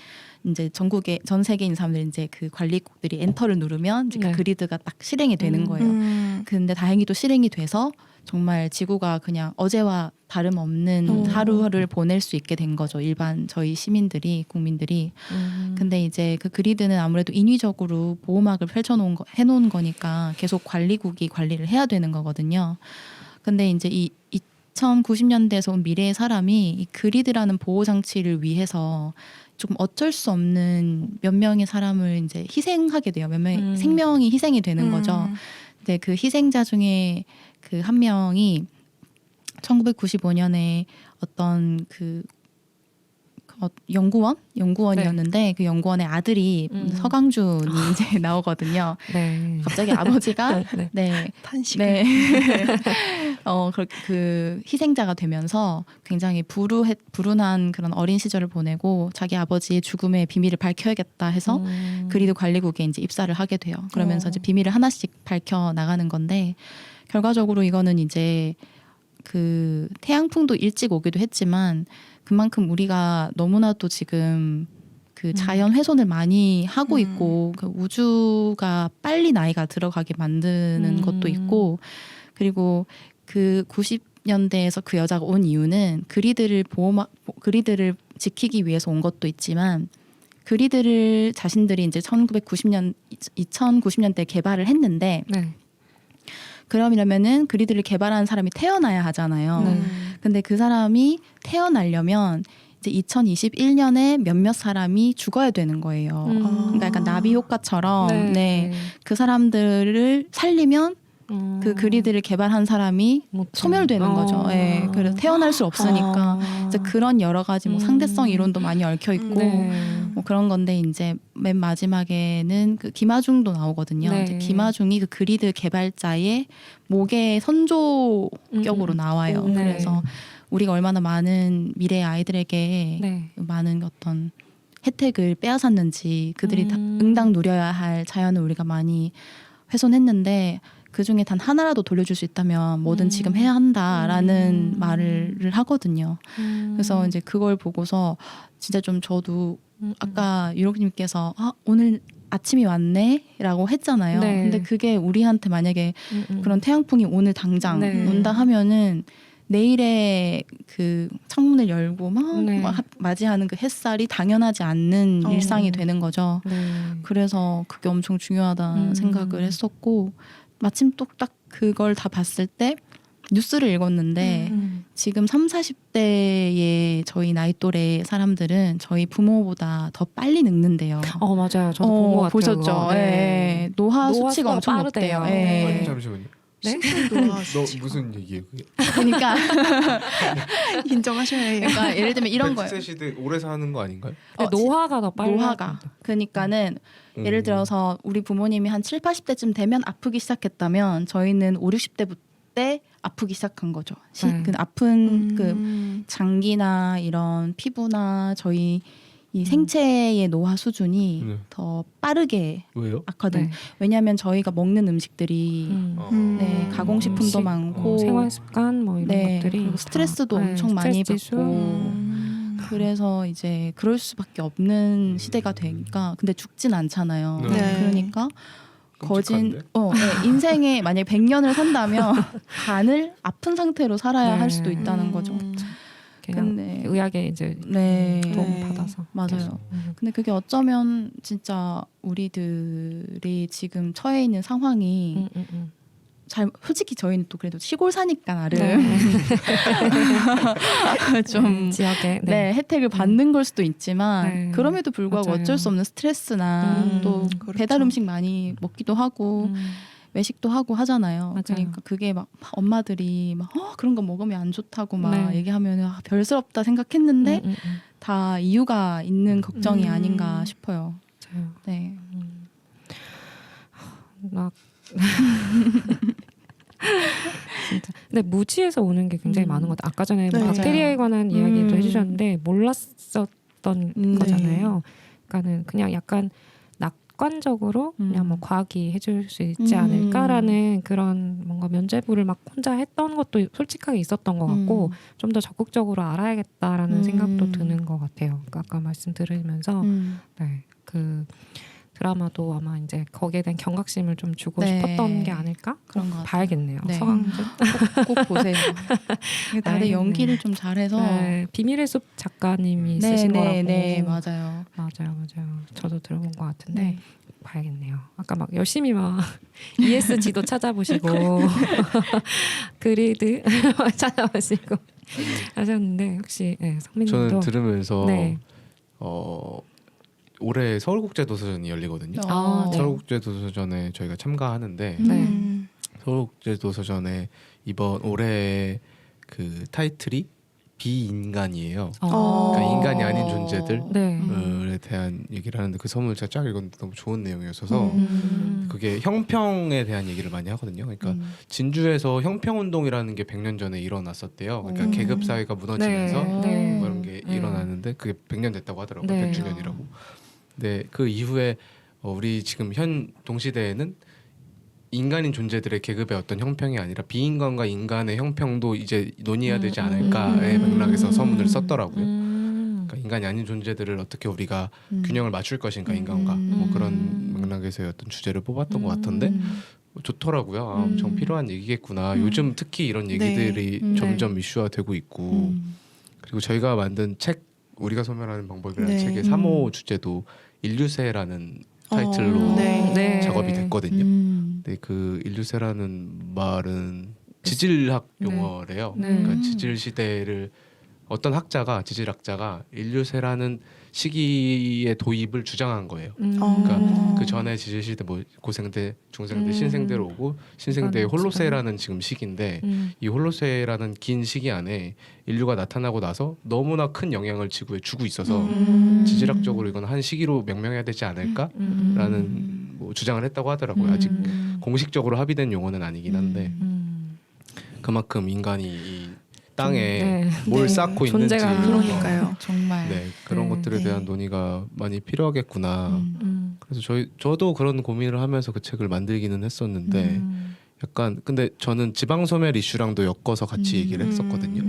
이제 전국에 전 세계에 있는 사람들이 이제 그 관리국들이 엔터를 누르면 이제 그 네. 그리드가 딱 실행이 되는 거예요. 근데 다행히도 실행이 돼서 정말 지구가 그냥 어제와 다름없는 하루를 보낼 수 있게 된 거죠. 일반 저희 시민들이 국민들이. 근데 이제 그 그리드는 아무래도 인위적으로 보호막을 해놓은 거니까 계속 관리국이 관리를 해야 되는 거거든요. 근데 이제 이 2090년대에서 온 미래의 사람이 이 그리드라는 보호 장치를 위해서 조금 어쩔 수 없는 몇 명의 사람을 이제 희생하게 돼요. 몇 명의 생명이 희생이 되는 거죠. 근데 그 희생자 중에 그 한 명이 1995년에 어떤 그 연구원이었는데 그 연구원의 아들이 서강준이 이제 나오거든요. 네. 갑자기 아버지가 네. 네. 탄식. 네. 그 희생자가 되면서 굉장히 불운한 그런 어린 시절을 보내고 자기 아버지의 죽음의 비밀을 밝혀야겠다 해서 그리드 관리국에 이제 입사를 하게 돼요. 그러면서 이제 비밀을 하나씩 밝혀 나가는 건데 결과적으로 이거는 이제 그 태양풍도 일찍 오기도 했지만 그만큼 우리가 너무나도 지금 그 자연 훼손을 많이 하고 있고 그 우주가 빨리 나이가 들어가게 만드는 것도 있고 그리고 그 90년대에서 그 여자가 온 이유는 그리드를 지키기 위해서 온 것도 있지만 그리드를 자신들이 이제 2090년대 개발을 했는데 네. 그러면은 그리드를 개발한 사람이 태어나야 하잖아요. 근데 그 사람이 태어나려면 이제 2021년에 몇몇 사람이 죽어야 되는 거예요. 그러니까 약간 나비 효과처럼 네. 그 사람들을 살리면 그 그리드를 개발한 사람이 소멸되는 거죠. 네. 그래서 태어날 수 없으니까 이제 그런 여러 가지 뭐 상대성 이론도 많이 얽혀 있고 뭐 그런 건데 이제 맨 마지막에는 그 김하중도 나오거든요. 네. 이제 김하중이 그 그리드 개발자의 목의 선조격으로 나와요. 네. 그래서 우리가 얼마나 많은 미래의 아이들에게 네. 많은 어떤 혜택을 빼앗았는지 그들이 다 응당 누려야 할 자연을 우리가 많이 훼손했는데 그중에 단 하나라도 돌려줄 수 있다면 뭐든 지금 해야 한다라는 말을 하거든요. 그래서 이제 그걸 보고서 진짜 좀 저도 아까 유록님께서 오늘 아침이 왔네라고 했잖아요. 네. 근데 그게 우리한테 만약에 그런 태양풍이 오늘 당장 네. 온다 하면은 내일에 그 창문을 열고 막, 네. 막 맞이하는 그 햇살이 당연하지 않는 일상이 되는 거죠. 네. 그래서 그게 엄청 중요하다는 생각을 했었고 마침 또 딱 그걸 다 봤을 때 뉴스를 읽었는데 지금 30, 40대의 저희 나이 또래 사람들은 저희 부모보다 더 빨리 늙는데요. 맞아요. 저도 본 것 같아요. 보셨죠? 그거. 네. 노화 노화 수치가 엄청 빠르대요. 높대요. 네. 잠시만요. 네? 노화 너 수치가. 무슨 얘기예요? 그게? 그러니까, 인정하셔야 해요. 그러니까 예를 들면 이런 거예요. X세 시대 오래 사는 거 아닌가요? 근데 노화가 더 빨리. 노화가. 그러니까는 예를 들어서 우리 부모님이 한 7, 80대쯤 되면 아프기 시작했다면 저희는 5, 60대 때 아프기 시작한 거죠. 네. 그 아픈 그 장기나 이런 피부나 저희 이 생체의 노화 수준이 네. 더 빠르게 왜요? 악화된. 네. 왜냐하면 저희가 먹는 음식들이 네, 가공식품도 음식, 많고 생활 습관 뭐 이런 네, 것들이 그리고 스트레스도 다, 엄청 많이 스트레스 받고 지수. 그래서 이제 그럴 수밖에 없는 시대가 되니까 근데 죽진 않잖아요. 네. 그러니까 거진 끔찍한데? 네, 인생에 만약 100년을 산다면 간을 아픈 상태로 살아야 네. 할 수도 있다는 거죠. 그냥 근데 의학에 이제 네. 도움 네. 받아서 맞아요. 근데 그게 어쩌면 진짜 우리들이 지금 처해 있는 상황이 잘 솔직히 저희는 또 그래도 시골 사니까 나름 좀 지역에 네, 혜택을 받는 걸 수도 있지만 네. 그럼에도 불구하고 맞아요. 어쩔 수 없는 스트레스나 또 그렇죠. 배달 음식 많이 먹기도 하고 외식도 하고 하잖아요. 맞아요. 그러니까 그게 막 엄마들이 막 그런 거 먹으면 안 좋다고 막 네. 얘기하면 별스럽다 생각했는데 다 이유가 있는 걱정이 아닌가 싶어요. 맞아요. 네. 막 진짜. 근데 무지에서 오는 게 굉장히 많은 것 같아요. 아까 전에 뭐 네. 박테리아에 관한 이야기도 음. 해주셨는데 몰랐었던 거잖아요. 그러니까는 그냥 약간 낙관적으로 그냥 뭐 과학이 해줄 수 있지 않을까라는 그런 뭔가 면죄부를 막 혼자 했던 것도 솔직하게 있었던 것 같고 좀 더 적극적으로 알아야겠다라는 생각도 드는 것 같아요. 그러니까 아까 말씀 들으면서 네, 그 드라마도 아마 이제 거기에 대한 경각심을 좀 주고 네. 싶었던 게 아닐까? 그런 것 같아요. 봐야겠네요. 네. 서강준. 꼭 보세요. 다들 알겠네. 연기를 좀 잘해서 네, 비밀의 숲 작가님이 네, 쓰신 네, 거라고. 네, 맞아요. 맞아요. 저도 들어본 것 같은데 네. 봐야겠네요. 아까 막 열심히 막 ESG도 찾아보시고 그리드 찾아보시고 하셨는데 혹시 네, 성민님도 저는 들으면서 네. 올해 서울국제도서전이 열리거든요. 아, 네. 서울국제도서전에 저희가 참가하는데 네. 서울국제도서전에 이번 올해 그 타이틀이 비인간이에요. 그러니까 인간이 아닌 존재들 네. 에 대한 얘기를 하는데 그 선물을 제가 쫙 읽었는데 너무 좋은 내용이었어서 음. 그게 형평에 대한 얘기를 많이 하거든요. 그러니까 진주에서 형평운동이라는 게 100년 전에 일어났었대요. 그러니까 계급 사회가 무너지면서 네. 뭐 이런 게 네. 일어났는데 그게 100년 됐다고 하더라고요. 네. 100주년이라고. 근데 그 이후에 우리 지금 현 동시대에는 인간인 존재들의 계급의 어떤 형평이 아니라 비인간과 인간의 형평도 이제 논의해야 되지 않을까의 맥락에서 서문을 썼더라고요. 그러니까 인간이 아닌 존재들을 어떻게 우리가 균형을 맞출 것인가 인간과 뭐 그런 맥락에서의 어떤 주제를 뽑았던 것 같은데 좋더라고요. 아, 엄청 필요한 얘기겠구나. 요즘 특히 이런 얘기들이 네. 점점 이슈화되고 있고 그리고 저희가 만든 책 우리가 소멸하는 방법이라는 네. 책의 3호 주제도 인류세라는 타이틀로 네. 작업이 됐거든요. 음. 근데 그 인류세라는 말은 지질학 용어래요. 네. 그러니까 지질 시대를 어떤 학자가 지질학자가 인류세라는 시기의 도입을 주장한 거예요. 그러니까 그 전에 지질 시대 뭐 고생대, 중생대, 신생대로 오고 신생대의 홀로세라는 지금 시기인데 이 홀로세라는 긴 시기 안에 인류가 나타나고 나서 너무나 큰 영향을 지구에 주고 있어서 지질학적으로 이건 한 시기로 명명해야 되지 않을까라는 뭐 주장을 했다고 하더라고요. 아직 공식적으로 합의된 용어는 아니긴 한데 그만큼 인간이 이 땅에 네. 뭘 네. 쌓고 있는지 존재가 그러니까요. 정말. 네, 그런 네. 것들에 네. 대한 논의가 많이 필요하겠구나. 그래서 저도 그런 고민을 하면서 그 책을 만들기는 했었는데 약간 근데 저는 지방소멸 이슈랑도 엮어서 같이 얘기를 했었거든요.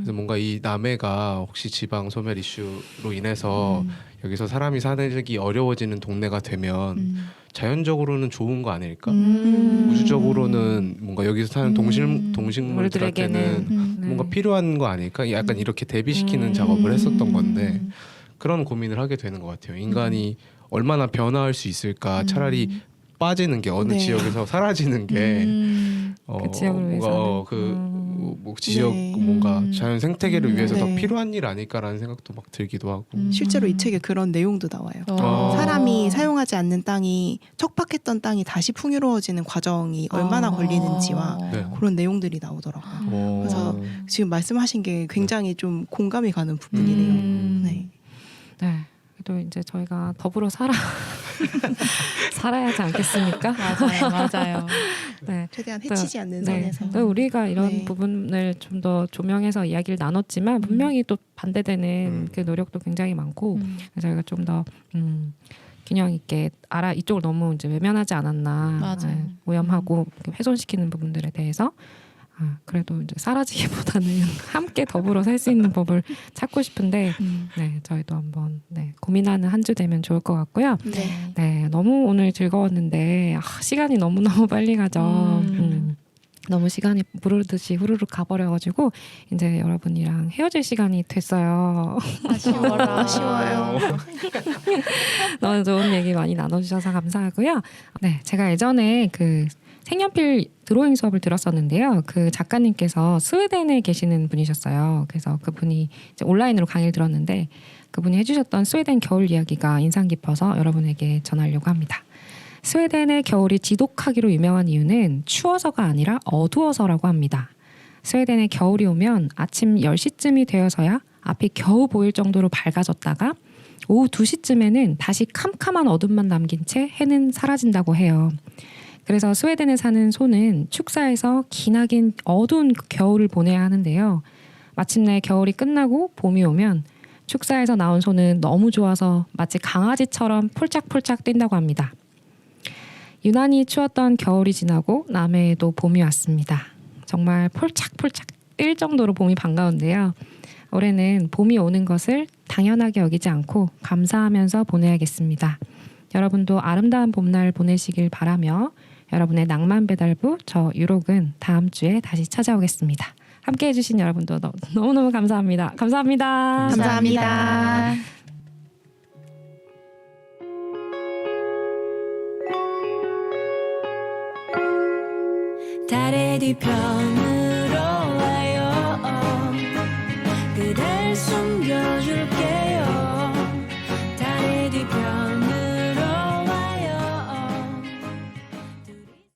그래서 뭔가 이 남해가 혹시 지방 소멸 이슈로 인해서 여기서 사람이 살기 어려워지는 동네가 되면 자연적으로는 좋은 거 아닐까? 우주적으로는 뭔가 여기서 사는 동식물들한테는 네. 뭔가 필요한 거 아닐까? 약간 이렇게 대비시키는 작업을 했었던 건데 그런 고민을 하게 되는 것 같아요. 인간이 얼마나 변화할 수 있을까? 차라리 빠지는 게 어느 네. 지역에서 사라지는 게 그 지역을 뭔가 위해서는. 뭐 지역 네. 뭔가 자연 생태계를 위해서 더 네. 필요한 일 아닐까라는 생각도 막 들기도 하고. 실제로 이 책에 그런 내용도 나와요. 어. 사람이 사용하지 않는 땅이 척박했던 땅이 다시 풍요로워지는 과정이 얼마나 걸리는지와 네. 그런 내용들이 나오더라고요. 어. 그래서 지금 말씀하신 게 굉장히 좀 공감이 가는 부분이네요. 네. 네. 또 이제 저희가 더불어 살아야 하지 않겠습니까? 맞아요. 네. 최대한 해치지 않는 네. 선에서. 또 우리가 이런 네. 부분을 좀 더 조명해서 이야기를 나눴지만 분명히 또 반대되는 그 노력도 굉장히 많고 저희가 좀 더 균형 있게 이쪽을 너무 이제 외면하지 않았나. 맞아요. 네. 오염하고 훼손시키는 부분들에 대해서 그래도 이제 사라지기보다는 함께 더불어 살 수 있는 법을 찾고 싶은데 네, 저희도 한번 고민하는 한 주 되면 좋을 것 같고요. 네. 네, 너무 오늘 즐거웠는데 시간이 너무너무 빨리 가죠. 너무 시간이 부르듯이 후루룩 가버려가지고 이제 여러분이랑 헤어질 시간이 됐어요. 아쉬워요. 너무 좋은 얘기 많이 나눠주셔서 감사하고요. 네, 제가 예전에 그 색연필 드로잉 수업을 들었었는데요. 그 작가님께서 스웨덴에 계시는 분이셨어요. 그래서 그분이 이제 온라인으로 강의를 들었는데 그분이 해주셨던 스웨덴 겨울 이야기가 인상 깊어서 여러분에게 전하려고 합니다. 스웨덴의 겨울이 지독하기로 유명한 이유는 추워서가 아니라 어두워서라고 합니다. 스웨덴의 겨울이 오면 아침 10시쯤이 되어서야 앞이 겨우 보일 정도로 밝아졌다가 오후 2시쯤에는 다시 캄캄한 어둠만 남긴 채 해는 사라진다고 해요. 그래서 스웨덴에 사는 소는 축사에서 기나긴 어두운 겨울을 보내야 하는데요. 마침내 겨울이 끝나고 봄이 오면 축사에서 나온 소는 너무 좋아서 마치 강아지처럼 폴짝폴짝 뛴다고 합니다. 유난히 추웠던 겨울이 지나고 남해에도 봄이 왔습니다. 정말 폴짝폴짝 뛸 정도로 봄이 반가운데요. 올해는 봄이 오는 것을 당연하게 여기지 않고 감사하면서 보내야겠습니다. 여러분도 아름다운 봄날 보내시길 바라며 여러분의 낭만 배달부 저 유록은 다음 주에 다시 찾아오겠습니다. 함께해 주신 여러분도 너무너무 감사합니다. 감사합니다. 감사합니다. 달의 뒤편을